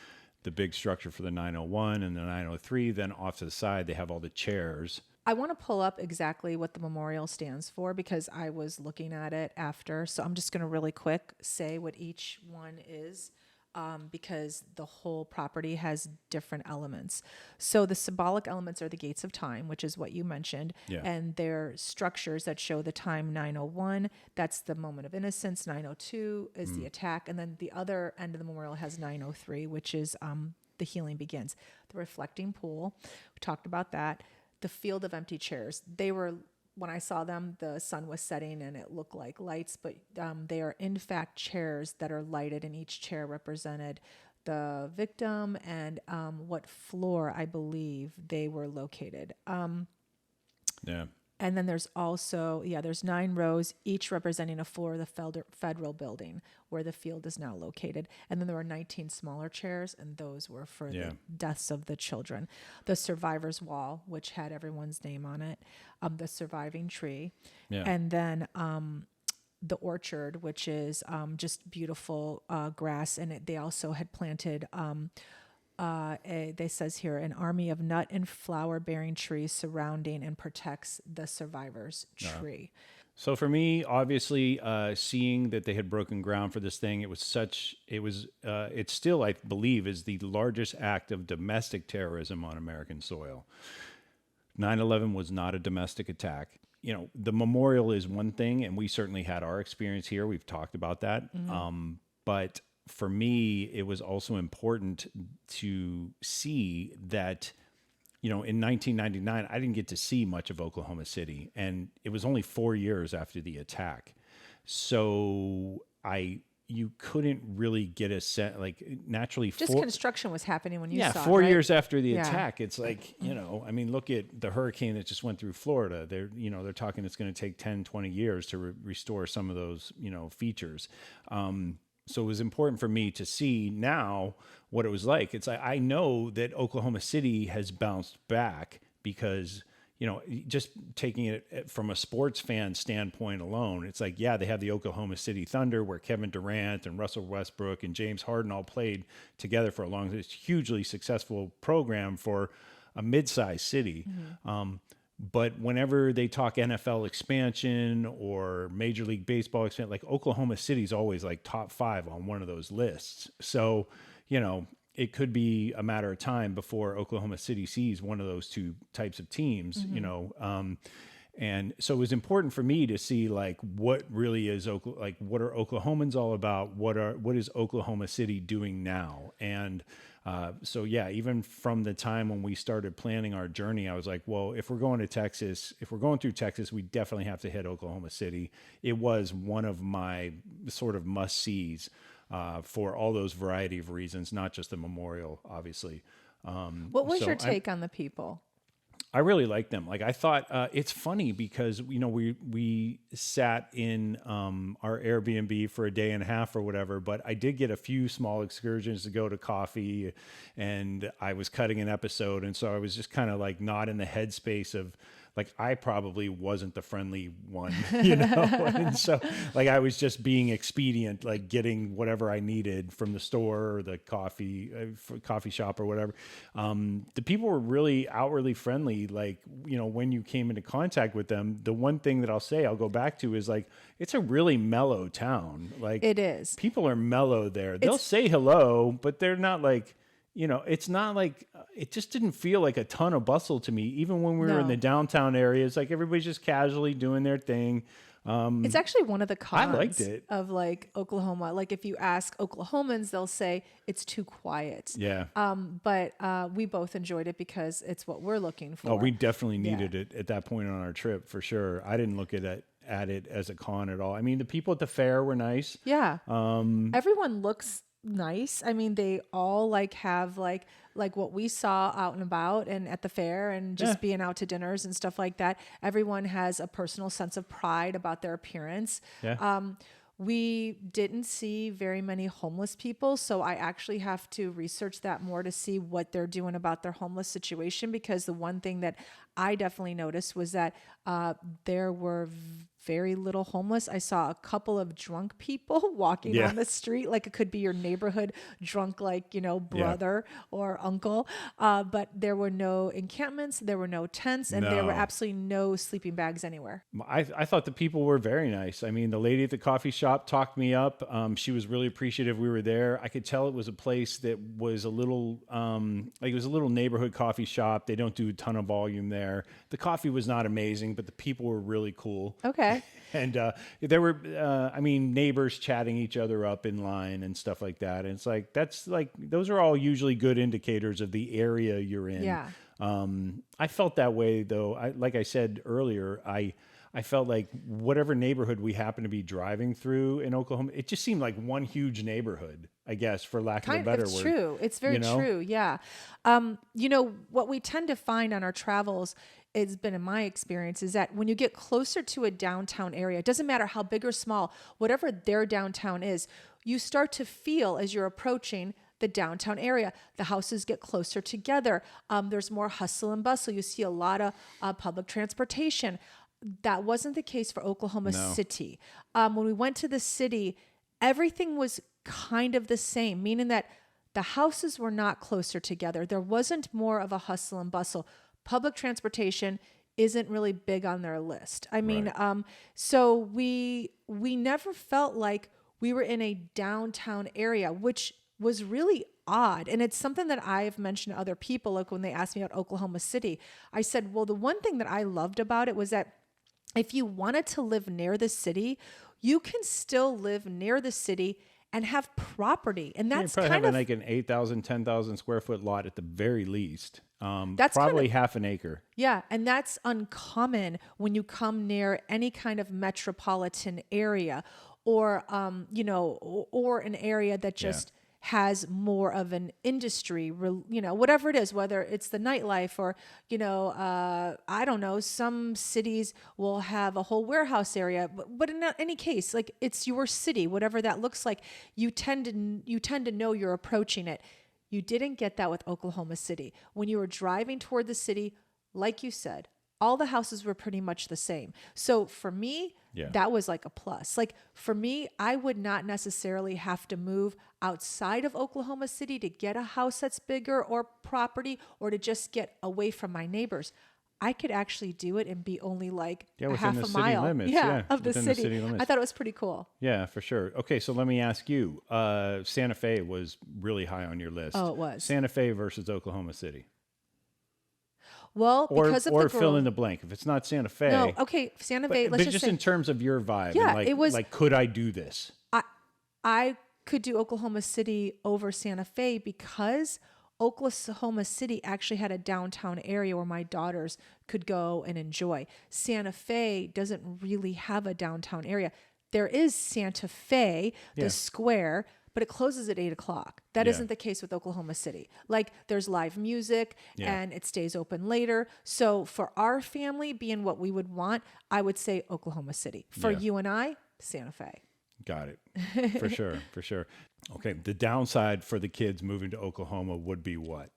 the big structure for the 901 and the 903, then off to the side, they have all the chairs. I want to pull up exactly what the memorial stands for, because I was looking at it after. So I'm just going to really quick say what each one is, because the whole property has different elements. So the symbolic elements are the gates of time, which is what you mentioned. Yeah. And they're structures that show the time 901. That's the moment of innocence. 902 is the attack. And then the other end of the memorial has 903, which is the healing begins. The reflecting pool, we talked about that. The field of empty chairs. They were, when I saw them, the sun was setting and it looked like lights, but they are in fact chairs that are lighted, and each chair represented the victim and what floor I believe they were located. And then there's also, there's 9 rows, each representing a floor of the federal building where the field is now located. And then there were 19 smaller chairs, and those were for the deaths of the children. The survivor's wall, which had everyone's name on it, the surviving tree, and then the orchard, which is just beautiful grass. And they also had planted... they says here, an army of nut and flower bearing trees surrounding and protects the survivor's tree. So for me, obviously, seeing that they had broken ground for this thing, it still, I believe, is the largest act of domestic terrorism on American soil. 9/11 was not a domestic attack. The memorial is one thing, and we certainly had our experience here. We've talked about that. But for me, it was also important to see that, in 1999, I didn't get to see much of Oklahoma City, and it was only 4 years after the attack. So you couldn't really get a sense, like, naturally. Just construction was happening when you saw it, 4 right? years after the attack, it's like, look at the hurricane that just went through Florida. They're talking it's going to take 10, 20 years to restore some of those, features. So it was important for me to see now what it was like. It's like, I know that Oklahoma City has bounced back because, just taking it from a sports fan standpoint alone, it's like, they have the Oklahoma City Thunder, where Kevin Durant and Russell Westbrook and James Harden all played together for a long, it's a hugely successful program for a mid-sized city. But whenever they talk NFL expansion or Major League Baseball expansion, like, Oklahoma City's always like top 5 on one of those lists. So, it could be a matter of time before Oklahoma City sees one of those two types of teams, and so it was important for me to see, like, what really is what are Oklahomans all about? What is Oklahoma City doing now? And so even from the time when we started planning our journey, I was like, well, if we're going through Texas, we definitely have to hit Oklahoma City. It was one of my sort of must-sees for all those variety of reasons, not just the memorial, obviously. What was your take on the people? I really like them. Like, I thought it's funny because, we sat in our Airbnb for a day and a half or whatever, but I did get a few small excursions to go to coffee, and I was cutting an episode. And so I was just kind of like not in the headspace of, like, I probably wasn't the friendly one, and so, like, I was just being expedient, like getting whatever I needed from the store or the coffee shop or whatever. The people were really outwardly friendly. Like, when you came into contact with them, the one thing that I'll go back to is, like, it's a really mellow town. Like, it is. People are mellow there. They'll say hello, but they're not like, it's not like, it just didn't feel like a ton of bustle to me. Even when we were in No. the downtown areas, like everybody's just casually doing their thing. It's actually one of the cons liked it. of like Oklahoma. Like if you ask Oklahomans, they'll say it's too quiet. Yeah. But we both enjoyed it because it's what we're looking for. Oh, we definitely needed it at that point on our trip for sure. I didn't look at it as a con at all. I mean, the people at the fair were nice. Yeah. Everyone looks nice. I mean, they all like have like what we saw out and about and at the fair and just being out to dinners and stuff like that. Everyone has a personal sense of pride about their appearance. Yeah. We didn't see very many homeless people, so I actually have to research that more to see what they're doing about their homeless situation, because the one thing that I definitely noticed was that there were very little homeless. I saw a couple of drunk people walking on the street, like it could be your neighborhood drunk, like, brother or uncle. But there were no encampments, there were no tents, and there were absolutely no sleeping bags anywhere. I thought the people were very nice. I mean, the lady at the coffee shop talked me up. She was really appreciative we were there. I could tell it was a place that was a little, like it was a little neighborhood coffee shop. They don't do a ton of volume there. The coffee was not amazing, but the people were really cool. Okay. And there were, neighbors chatting each other up in line and stuff like that. And it's like, those are all usually good indicators of the area you're in. Yeah. I felt that way though. Like I said earlier, I felt like whatever neighborhood we happened to be driving through in Oklahoma, it just seemed like one huge neighborhood, I guess, for lack of a better word. It's true. It's very true. Yeah. What we tend to find on our travels, it's been in my experience, is that when you get closer to a downtown area, it doesn't matter how big or small, whatever their downtown is, you start to feel as you're approaching the downtown area, the houses get closer together. There's more hustle and bustle. You see a lot of public transportation. That wasn't the case for Oklahoma City. When we went to the city, everything was kind of the same, meaning that the houses were not closer together. There wasn't more of a hustle and bustle. Public transportation isn't really big on their list. I mean, so we never felt like we were in a downtown area, which was really odd. And it's something that I've mentioned to other people, like when they asked me about Oklahoma City, I said, well, the one thing that I loved about it was that if you wanted to live near the city, you can still live near the city and have property. And that's probably kind having of like an 8,000, 10,000 square foot lot at the very least. That's probably kind of, half an acre. Yeah. And that's uncommon when you come near any kind of metropolitan area or, or an area that just has more of an industry, whatever it is, whether it's the nightlife or, I don't know, some cities will have a whole warehouse area, but in any case, like it's your city, whatever that looks like, you tend to know you're approaching it. You didn't get that with Oklahoma City. When you were driving toward the city, like you said, all the houses were pretty much the same. So for me, that was like a plus. Like for me, I would not necessarily have to move outside of Oklahoma City to get a house that's bigger or property or to just get away from my neighbors. I could actually do it and be only like a half a mile limits, of the within city. limits. I thought it was pretty cool. Yeah, for sure. Okay, so let me ask you, Santa Fe was really high on your list. Oh, it was. Santa Fe versus Oklahoma City. Well, because of the growth. Fill in the blank. If it's not Santa Fe. No, okay, Santa Fe, let's just just say. in terms of your vibe. Yeah, and it was. Like, could I do this? I could do Oklahoma City over Santa Fe because Oklahoma City actually had a downtown area where my daughters could go and enjoy. Santa Fe doesn't really have a downtown area. There is Santa Fe, the square, but it closes at 8:00. That isn't the case with Oklahoma City. Like there's live music and it stays open later. So for our family being what we would want, I would say Oklahoma City. For you and I, Santa Fe. Got it. For sure. For sure. Okay. The downside for the kids moving to Oklahoma would be what?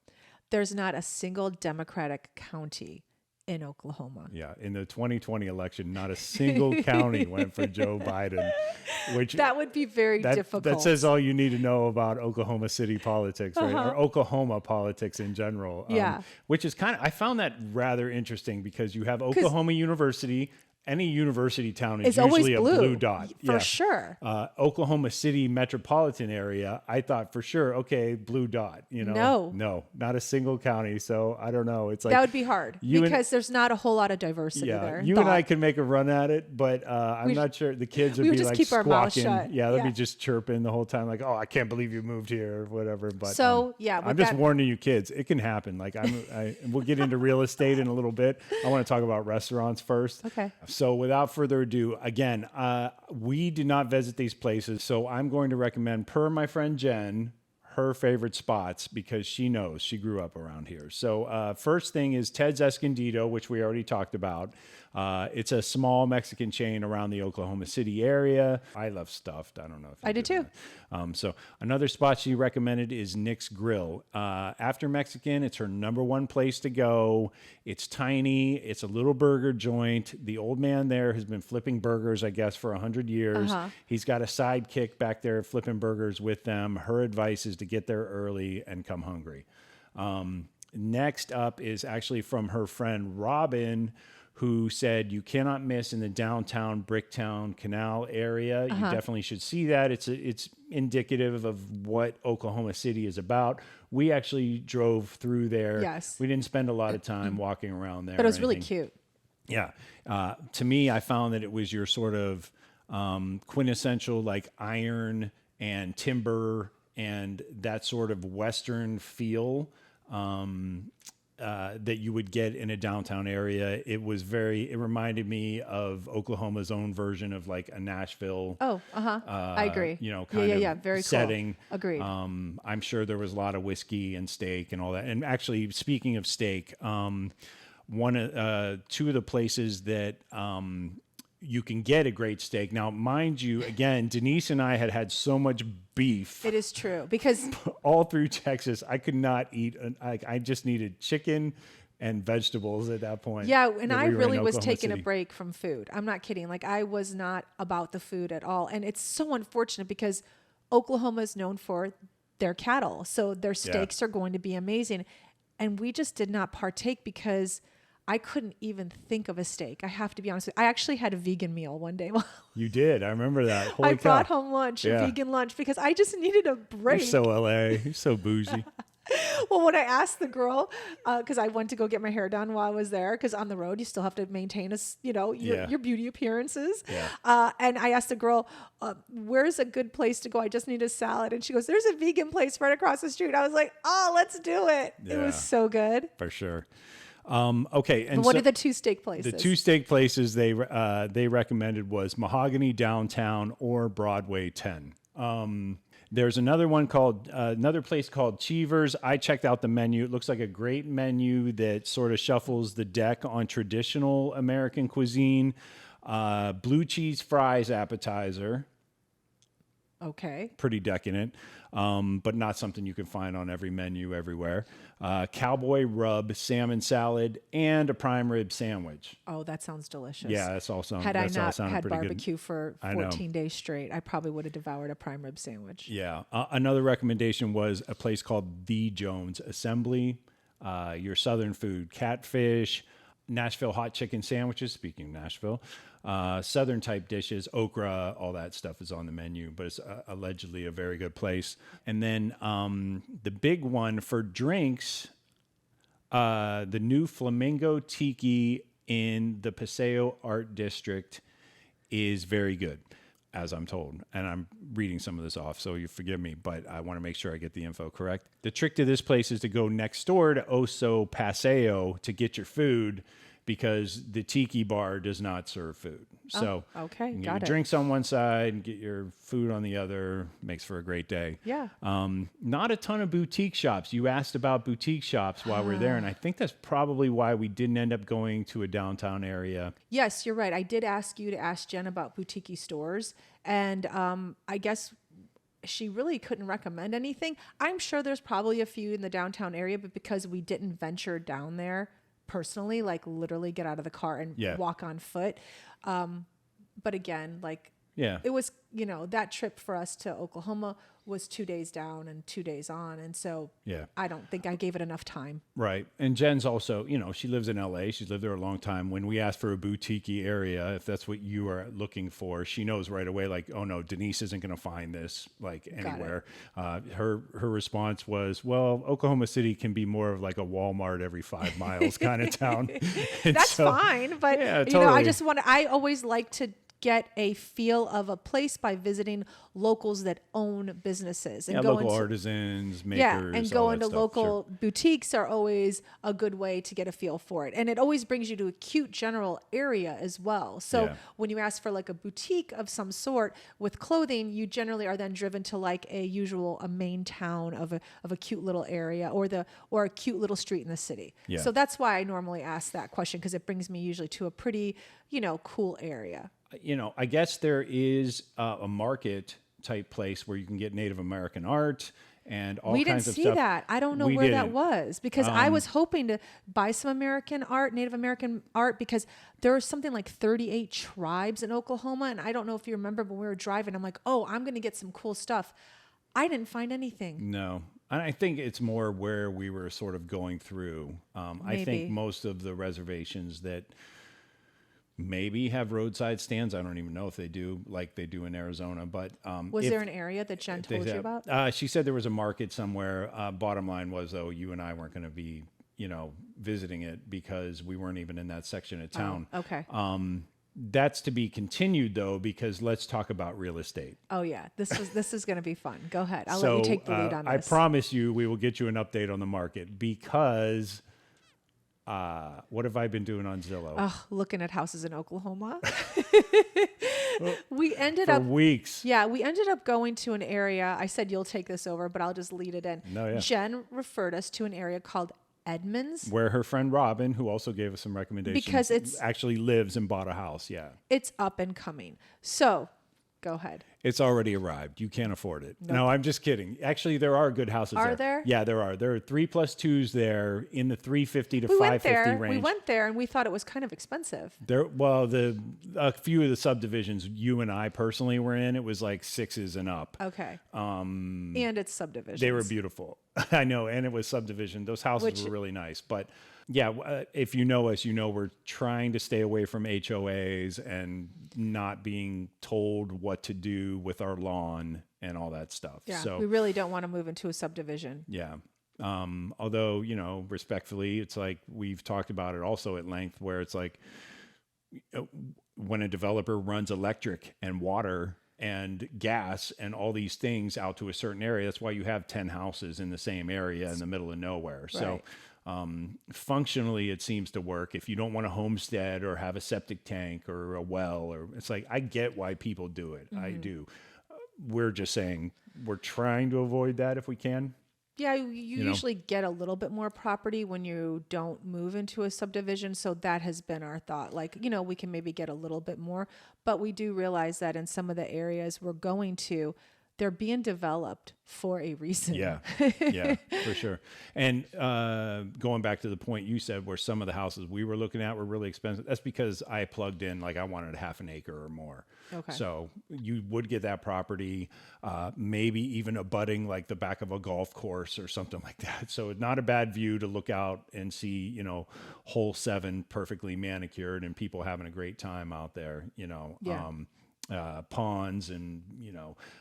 There's not a single Democratic county in Oklahoma. Yeah. In the 2020 election, not a single county went for Joe Biden, which that would be very difficult. That says all you need to know about Oklahoma City politics, right? Or Oklahoma politics in general. Which is I found that rather interesting because you have Oklahoma University, any university town is It's always usually a blue dot. For sure. Oklahoma City metropolitan area, I thought for sure, okay, blue dot, No, not a single county. So I don't know. It's like That would be hard because there's not a whole lot of diversity there. You and I could make a run at it, but I'm not sure the kids would be just like keep our mouths squawking. shut. Yeah, they'd be just chirping the whole time, like, "Oh, I can't believe you moved here," or whatever. But so I'm just warning you, kids. It can happen. Like we'll get into real estate in a little bit. I want to talk about restaurants first. Okay. So without further ado, again, we did not visit these places, so I'm going to recommend, per my friend Jen, her favorite spots because she knows she grew up around here. So first thing is Ted's Escondido, which we already talked about. It's a small Mexican chain around the Oklahoma City area. I love stuffed. I don't know if I do too. So another spot she recommended is Nick's Grill. After Mexican, it's her number one place to go. It's tiny. It's a little burger joint. The old man there has been flipping burgers, I guess, for 100 years. He's got a sidekick back there flipping burgers with them. Her advice is to get there early and come hungry. Next up is actually from her friend Robin, who said you cannot miss in the downtown Bricktown Canal area. You definitely should see that. It's indicative of what Oklahoma City is about. We actually drove through there. Yes. We didn't spend a lot of time walking around there. But it was really cute. Yeah. To me, I found that it was your sort of quintessential like iron and timber and that sort of Western feel that you would get in a downtown area. It reminded me of Oklahoma's own version of like a Nashville. I agree. Kind of very setting. Cool. Agreed. I'm sure there was a lot of whiskey and steak and all that. And actually, speaking of steak, two of the places that you can get a great steak. Now, mind you, again, Denise and I had so much beef. It is true because all through Texas, I could not eat. I just needed chicken and vegetables at that point. Yeah, and I really was Oklahoma taking City. a break from food. I'm not kidding. Like I was not about the food at all. And it's so unfortunate because Oklahoma is known for their cattle. So their steaks are going to be amazing. And we just did not partake because I couldn't even think of a steak. I have to be honest with you. I actually had a vegan meal one day. You did. I remember that. Holy I cow. brought home lunch, a vegan lunch, because I just needed a break. You're so LA. You're so bougie. Well, when I asked the girl, because I went to go get my hair done while I was there, because on the road you still have to maintain your beauty appearances. Yeah. And I asked the girl, "Where's a good place to go? I just need a salad." And she goes, "There's a vegan place right across the street." I was like, "Oh, let's do it!" Yeah. It was so good. For sure. Okay. And but what are the two steak places? The two steak places they recommended was Mahogany Downtown or Broadway 10. There's another place called Cheevers. I checked out the menu. It looks like a great menu that sort of shuffles the deck on traditional American cuisine. Blue cheese fries appetizer. Okay. Pretty decadent, but not something you can find on every menu everywhere. Cowboy rub, salmon salad, and a prime rib sandwich. Oh, that sounds delicious. Yeah, that's all sounded Had I not had pretty barbecue good. for 14 days straight, I probably would have devoured a prime rib sandwich. Yeah. Another recommendation was a place called The Jones Assembly. Your Southern food, catfish, Nashville hot chicken sandwiches, speaking of Nashville, Southern type dishes, okra, all that stuff is on the menu, but it's allegedly a very good place. And then the big one for drinks, the new Flamingo Tiki in the Paseo Art District is very good, as I'm told. And I'm reading some of this off, so you forgive me, but I want to make sure I get the info correct. The trick to this place is to go next door to Oso Paseo to get your food, because the tiki bar does not serve food. So okay, you get got your it. drinks on one side and get your food on the other. Makes for a great day. Yeah. Not a ton of boutique shops. You asked about boutique shops while we're there, and I think that's probably why we didn't end up going to a downtown area. Yes, you're right. I did ask you to ask Jen about boutique stores, and I guess she really couldn't recommend anything. I'm sure there's probably a few in the downtown area, but because we didn't venture down there personally, like literally get out of the car and walk on foot. But again, like Yeah. it was, that trip for us to Oklahoma was 2 days down and 2 days on. And so Yeah. I don't think I gave it enough time. Right. And Jen's also, she lives in LA. She's lived there a long time. When we asked for a boutique area, if that's what you are looking for, she knows right away, like, oh no, Denise isn't going to find this like anywhere. Her response was, well, Oklahoma City can be more of like a Walmart every 5 miles kind of town. That's fine. But, yeah, totally. I always like to get a feel of a place by visiting locals that own businesses and local artisans, makers. Yeah, and all going that to stuff. local boutiques are always a good way to get a feel for it. And it always brings you to a cute general area as well. So when you ask for like a boutique of some sort with clothing, you generally are then driven to like a main town of a cute little area or a cute little street in the city. Yeah. So that's why I normally ask that question, because it brings me usually to a pretty, cool area. I guess there is a market type place where you can get Native American art and all kinds of stuff. We didn't see that. I don't know where that was, because I was hoping to buy some Native American art, because there are something like 38 tribes in Oklahoma. And I don't know if you remember when we were driving, I'm like, oh, I'm going to get some cool stuff. I didn't find anything. No. And I think it's more where we were sort of going through. I think most of the reservations that maybe have roadside stands. I don't even know if they do, like they do in Arizona. But was there an area that Jen told you about? She said there was a market somewhere. Bottom line was, though, you and I weren't going to be, visiting it because we weren't even in that section of town. Oh, okay. That's to be continued, though, because let's talk about real estate. Oh yeah, this is going to be fun. Go ahead. I'll let you take the lead on this. I promise you, we will get you an update on the market, because. What have I been doing on Zillow? Oh, looking at houses in Oklahoma. For weeks. Yeah, we ended up going to an area. I said, you'll take this over, but I'll just lead it in. No, yeah. Jen referred us to an area called Edmonds, where her friend Robin, who also gave us some recommendations, because it's actually lives and bought a house. Yeah. It's up and coming. So go ahead. It's already arrived. You can't afford it. Nope. No, I'm just kidding. Actually, there are good houses there. Are there? Yeah, there are. There are 3+2s there in the $350 to $550 range. We went there and we thought it was kind of expensive. A few of the subdivisions you and I personally were in, it was like 6s and up. Okay. And it's subdivisions. They were beautiful. I know, and it was subdivision. Those houses were really nice, but. Yeah, if you know us, we're trying to stay away from HOAs and not being told what to do with our lawn and all that stuff. Yeah, so we really don't want to move into a subdivision. Yeah. Although, respectfully, it's like we've talked about it also at length, where it's like when a developer runs electric and water and gas and all these things out to a certain area, that's why you have 10 houses in the same area in the middle of nowhere. Right. So functionally it seems to work. If you don't want a homestead or have a septic tank or a well, or it's like, I get why people do it. Mm-hmm. I do. We're just saying we're trying to avoid that if we can. Yeah, you usually get a little bit more property when you don't move into a subdivision. So that has been our thought. Like, we can maybe get a little bit more, but we do realize that in some of the areas we're going to, they're being developed for a reason. Yeah, for sure. And going back to the point you said, where some of the houses we were looking at were really expensive, that's because I plugged in, like, I wanted a half an acre or more. Okay. So you would get that property, maybe even abutting like the back of a golf course or something like that. So not a bad view to look out and see, hole 7 perfectly manicured and people having a great time out there, Yeah. Ponds and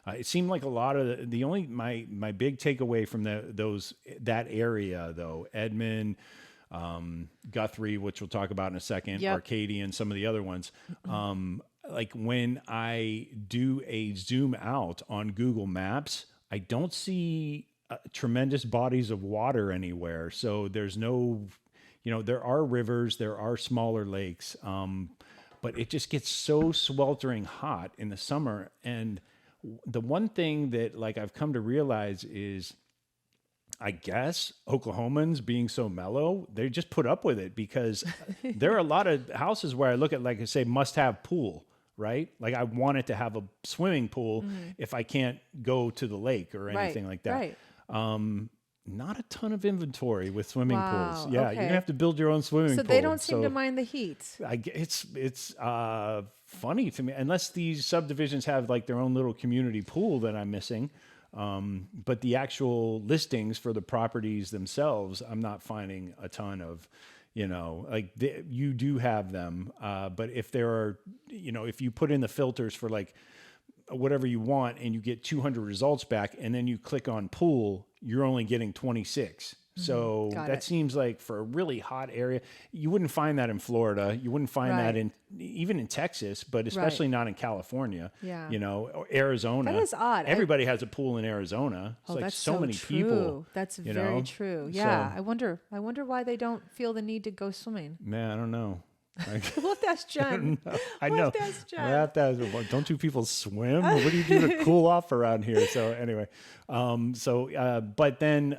it seemed like a lot of the only my big takeaway from that area, though, Edmond, Guthrie, which we'll talk about in a second, Arcadia, and some of the other ones, like when I do a zoom out on Google Maps, I don't see tremendous bodies of water anywhere. So there's no, there are rivers, there are smaller lakes, but it just gets so sweltering hot in the summer. And the one thing that, like, I've come to realize is, I guess Oklahomans being so mellow, they just put up with it, because there are a lot of houses where I look at, like I say, must have pool, right? Like, I want it to have a swimming pool if I can't go to the lake or anything like that. Right. not a ton of inventory with swimming Wow, pools. Yeah, you're okay. gonna have to build your own swimming So pool. they don't seem to mind the heat. It's funny to me, unless these subdivisions have like their own little community pool that I'm missing. But the actual listings for the properties themselves, I'm not finding a ton of, you do have them. But if there are, if you put in the filters for like whatever you want and you get 200 results back and then you click on pool, you're only getting 26. So Got that it. seems like for a really hot area, you wouldn't find that in Florida. You wouldn't find that Right. even in Texas, but especially not in California, Yeah. Or Arizona. That is odd. Everybody has a pool in Arizona. It's Oh, like that's so many true. people. That's you very know? true. Yeah. So, I wonder why they don't feel the need to go swimming. man, I don't know. We'll have to ask Jen. I We'll know. have to ask Jen. I have to ask, don't you people swim? What do you do to cool off around here? So anyway, but then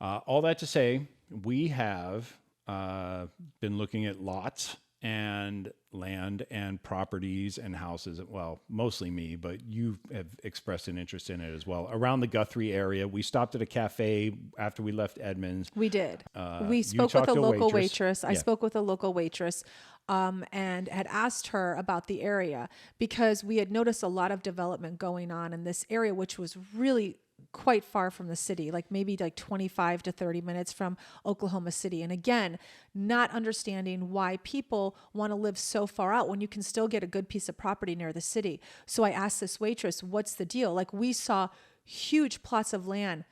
all that to say, we have been looking at lots and land and properties and houses. Well, mostly me, but you have expressed an interest in it as well. Around the Guthrie area, we stopped at a cafe after we left Edmonds. We did. We you spoke with talked a to a local waitress. waitress. I Yeah. spoke with a local waitress and had asked her about the area because we had noticed a lot of development going on in this area, which was really quite far from the city, like maybe like 25 to 30 minutes from Oklahoma City. And again, not understanding why people want to live so far out when you can still get a good piece of property near the city. So I asked this waitress, what's the deal? Like we saw huge plots of land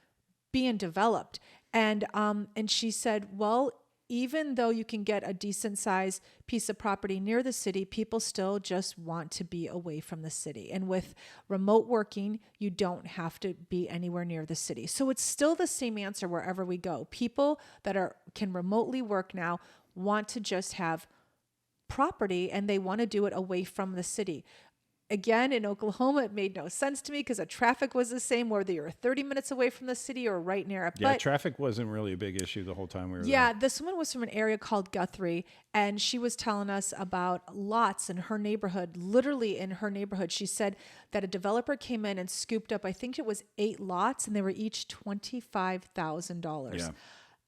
being developed. And she said, well, even though you can get a decent sized piece of property near the city, people still just want to be away from the city. And with remote working, you don't have to be anywhere near the city. So it's still the same answer wherever we go. People that can remotely work now want to just have property and they want to do it away from the city. Again, in Oklahoma, it made no sense to me because the traffic was the same, whether you're 30 minutes away from the city or right near it. Yeah, But traffic wasn't really a big issue the whole time we were yeah, there. this woman was from an area called Guthrie, and she was telling us about lots in her neighborhood. Literally in her neighborhood, she said that a developer came in and scooped up, I think it was 8 lots, and they were each $25,000. Yeah.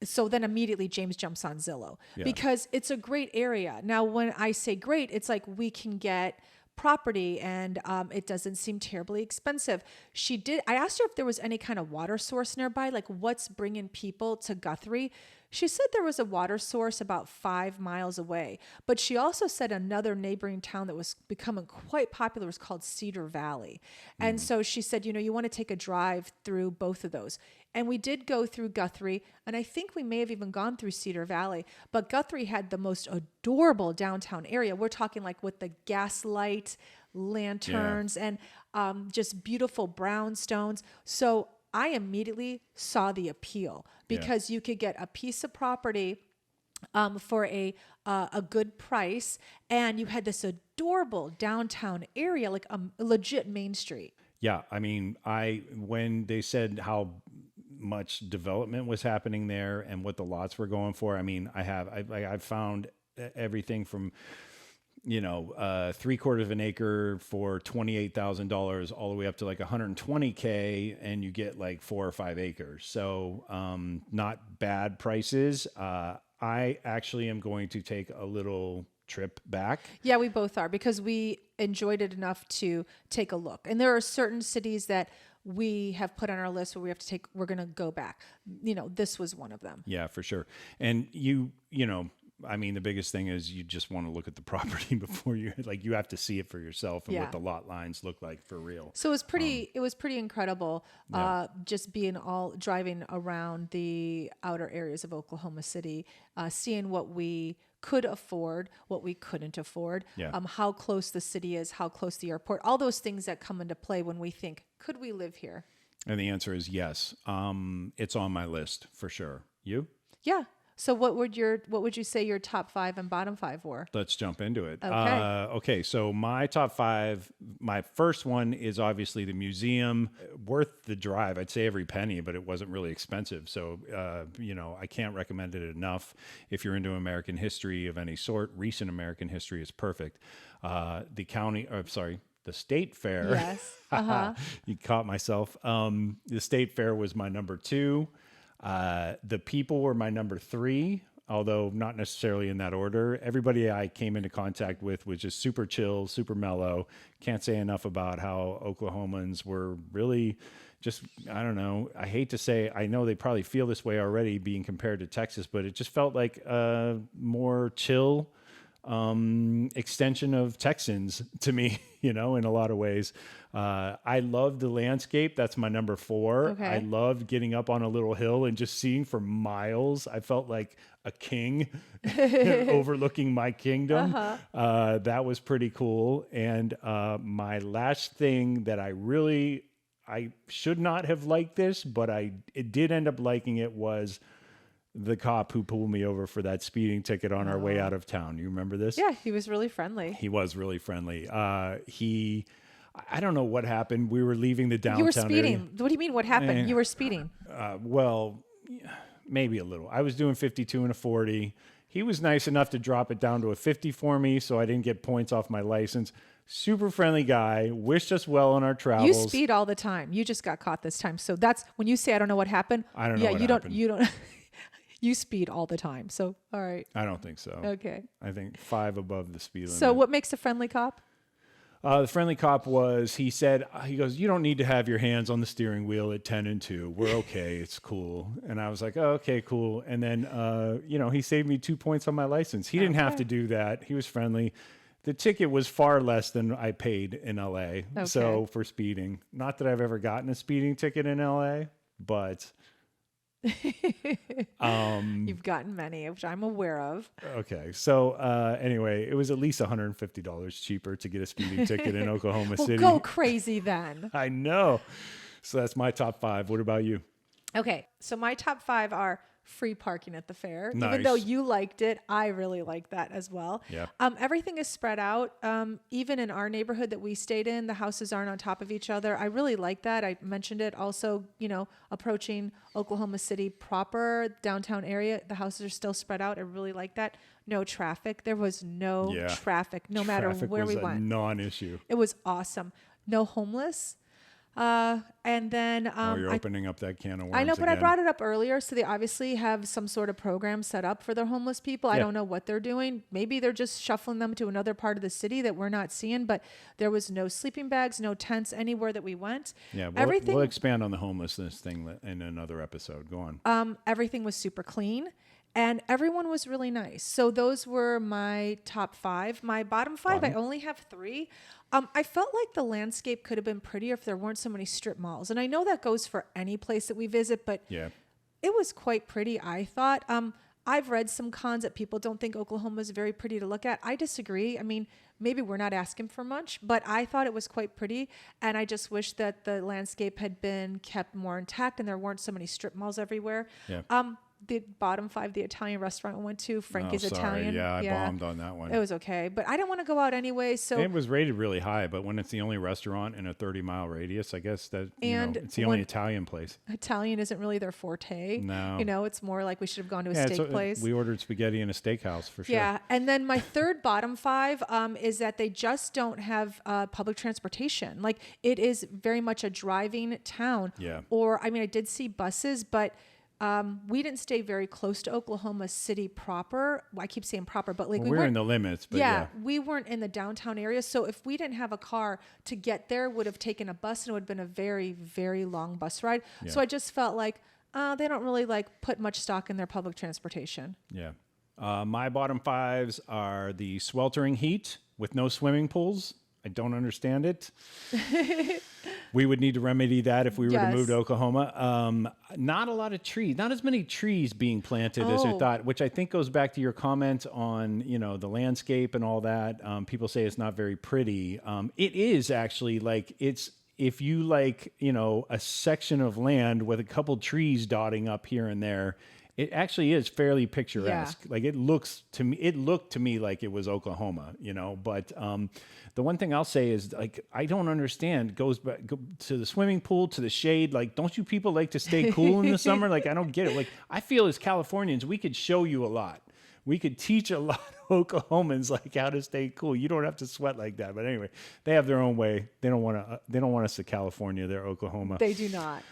So then immediately James jumps on Zillow Yeah. because it's a great area. Now, when I say great, it's like we can get property and it doesn't seem terribly expensive. I asked her if there was any kind of water source nearby, like what's bringing people to Guthrie. She said there was a water source about 5 miles away, but she also said another neighboring town that was becoming quite popular was called Cedar Valley. And so she said, you want to take a drive through both of those. And we did go through Guthrie, and I think we may have even gone through Cedar Valley, but Guthrie had the most adorable downtown area. We're talking like with the gaslight lanterns and just beautiful brownstones. So I immediately saw the appeal because you could get a piece of property for a good price, and you had this adorable downtown area, like a legit Main Street. Yeah, I mean, when they said how much development was happening there and what the lots were going for, I mean, I've found everything from 3/4 of an acre for $28,000 all the way up to like $120K, and you get like 4 or 5 acres. So not bad prices. I actually am going to take a little trip back. Yeah, we both are because we enjoyed it enough to take a look. And there are certain cities that we have put on our list where we're going to go back. This was one of them. Yeah, for sure. And I mean, the biggest thing is you just want to look at the property before you have to see it for yourself and what the lot lines look like for real. So it was pretty incredible. Just driving around the outer areas of Oklahoma City, seeing what we could afford, what we couldn't afford, how close the city is, how close the airport, all those things that come into play when we think, could we live here? And the answer is yes. It's on my list for sure. You? Yeah. So what would you say your top 5 and bottom 5 were? Let's jump into it. Okay. Okay. So my top 5, my first one is obviously the museum. Worth the drive. I'd say every penny, but it wasn't really expensive. So, I can't recommend it enough. If you're into American history of any sort, recent American history is perfect. The state fair. Yes. Uh-huh. You caught myself. The state fair was my number 2. The people were my number 3, although not necessarily in that order. Everybody I came into contact with was just super chill, super mellow. Can't say enough about how Oklahomans were really just, I don't know. I hate to say, I know they probably feel this way already being compared to Texas, but it just felt like a more chill extension of Texans to me, in a lot of ways. I loved the landscape. That's my number 4. Okay. I loved getting up on a little hill and just seeing for miles. I felt like a king overlooking my kingdom. That was pretty cool. And my last thing that I should not have liked this, but it did end up liking it, was the cop who pulled me over for that speeding ticket on our way out of town. You remember this? Yeah, he was really friendly. He was really friendly. I don't know what happened. We were leaving the downtown You were speeding. area. What do you mean? What happened? You were speeding. Well, maybe a little. I was doing 52 and a 40. He was nice enough to drop it down to a 50 for me, so I didn't get points off my license. Super friendly guy, wished us well on our travels. You speed all the time. You just got caught this time. So that's when you say I don't know what happened. I don't know what happened. You don't. You speed all the time. So all right. I don't think so. Okay. I think 5 above the speed limit. So what makes a friendly cop? The friendly cop he goes, you don't need to have your hands on the steering wheel at 10 and 2. We're okay. It's cool. And I was like, oh, okay, cool. And then, he saved me 2 points on my license. He didn't have to do that. He was friendly. The ticket was far less than I paid in LA. Okay. So for speeding, not that I've ever gotten a speeding ticket in LA, but You've gotten many, which I'm aware of. okay. So anyway, it was at least $150 cheaper to get a speeding ticket in Oklahoma Well, City. go crazy then. I know. So that's my top 5. What about you? Okay, so my top 5 are free parking at the fair. Even Nice. though you liked it, I really like that as well. Yeah. Everything is spread out. Even in our neighborhood that we stayed in, the houses aren't on top of each other. I really like that. I mentioned it also, approaching Oklahoma City proper, downtown area, the houses are still spread out. I really like that. No traffic. There was no traffic, no matter where we was a went. non-issue. It was awesome. No homeless. And then You're opening up that can of worms. I know, but I again. brought it up earlier. So they obviously have some sort of program set up for their homeless people. I don't know what they're doing. Maybe they're just shuffling them to another part of the city that we're not seeing. But there was no sleeping bags, no tents anywhere that we went. Yeah, everything. we'll expand on the homelessness thing in another episode. Go on. Everything was super clean. And everyone was really nice. So those were my top 5. My bottom 5, I only have 3. I felt like the landscape could have been prettier if there weren't so many strip malls. And I know that goes for any place that we visit, but Yeah. it was quite pretty, I thought. I've read some cons that people don't think Oklahoma is very pretty to look at. I disagree. I mean, maybe we're not asking for much, but I thought it was quite pretty. And I just wish that the landscape had been kept more intact and there weren't so many strip malls everywhere. Yeah. The bottom 5, the Italian restaurant we went to, Frankie's Oh, sorry. Italian. Yeah, I bombed on that one. It was okay, but I didn't want to go out anyway. So It was rated really high, but when it's the only restaurant in a 30-mile radius, I guess that And it's the only Italian place. Italian isn't really their forte. No. It's more like we should have gone to a Yeah, steak place. we ordered spaghetti in a steakhouse for sure. Yeah, and then my third bottom 5 is that they just don't have public transportation. Like it is very much a driving town. Yeah. Or I did see buses, but we didn't stay very close to Oklahoma City proper. Well, I keep saying proper, but like Well, we we're weren't in the limits, but yeah. we weren't in the downtown area. So if we didn't have a car to get there, would have taken a bus and it would have been a very, very long bus ride. Yeah. So I just felt like they don't really put much stock in their public transportation. Yeah. My bottom 5s are the sweltering heat with no swimming pools. I don't understand it. We would need to remedy that if we were to move to Oklahoma. Not a lot of trees, not as many trees being planted as I thought, which I think goes back to your comment on, the landscape and all that. People say it's not very pretty. It is actually if you a section of land with a couple trees dotting up here and there, it actually is fairly picturesque. Yeah. Like it looked to me like it was Oklahoma, but the one thing I'll say is I don't understand, go to the swimming pool, to the shade. Like, don't you people like to stay cool in the summer? I don't get it. I feel as Californians, we could show you a lot. we could teach a lot of Oklahomans like how to stay cool. You don't have to sweat like that. But anyway, they have their own way. They don't want us to California. They're Oklahoma. They do not.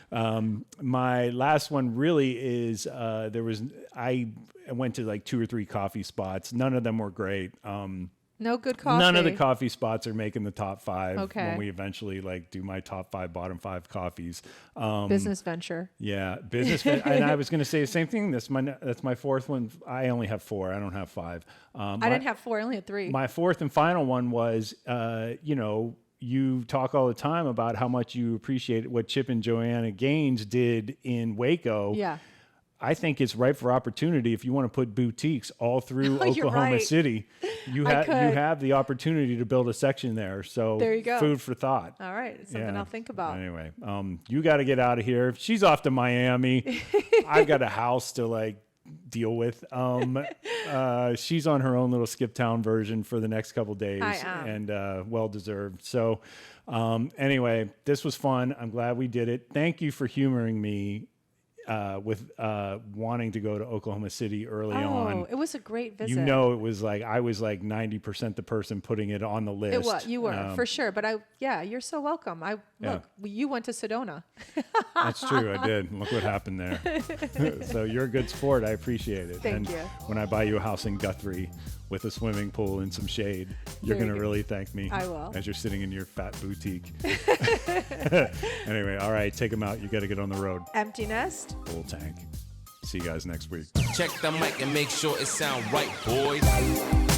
My last one really is I went to like 2 or 3 coffee spots. None of them were great. No good coffee. None of the coffee spots are making the top 5 Okay. when we eventually like do my top 5, bottom 5 coffees. Business venture. Yeah, and I was going to say the same thing. That's my 4th one. I only have 4. I don't have 5. I didn't have 4. I only had 3. My 4th and final one was, you talk all the time about how much you appreciate what Chip and Joanna Gaines did in Waco. Yeah. I think it's ripe for opportunity if you want to put boutiques all through You're Oklahoma right. City. You have the opportunity to build a section there. So there you go. Food for thought. All right. It's something I'll think about. Anyway, you got to get out of here. She's off to Miami. I've got a house to like deal with. She's on her own little Skiptown version for the next couple days. I am. And well deserved. So anyway, this was fun. I'm glad we did it. Thank you for humoring me with wanting to go to Oklahoma City early on. It was a great visit. It was like I was like 90% the person putting it on the list. It was. You were for sure. But you're so welcome. You went to Sedona. That's true. I did. Look what happened there. So you're a good sport. I appreciate it. Thank you. When I buy you a house in Guthrie with a swimming pool and some shade, you're going to really thank me. I will. As you're sitting in your fat boutique. Anyway, all right, take them out. You got to get on the road. Empty nest. Full tank. See you guys next week. Check the mic and make sure it sound right, boys.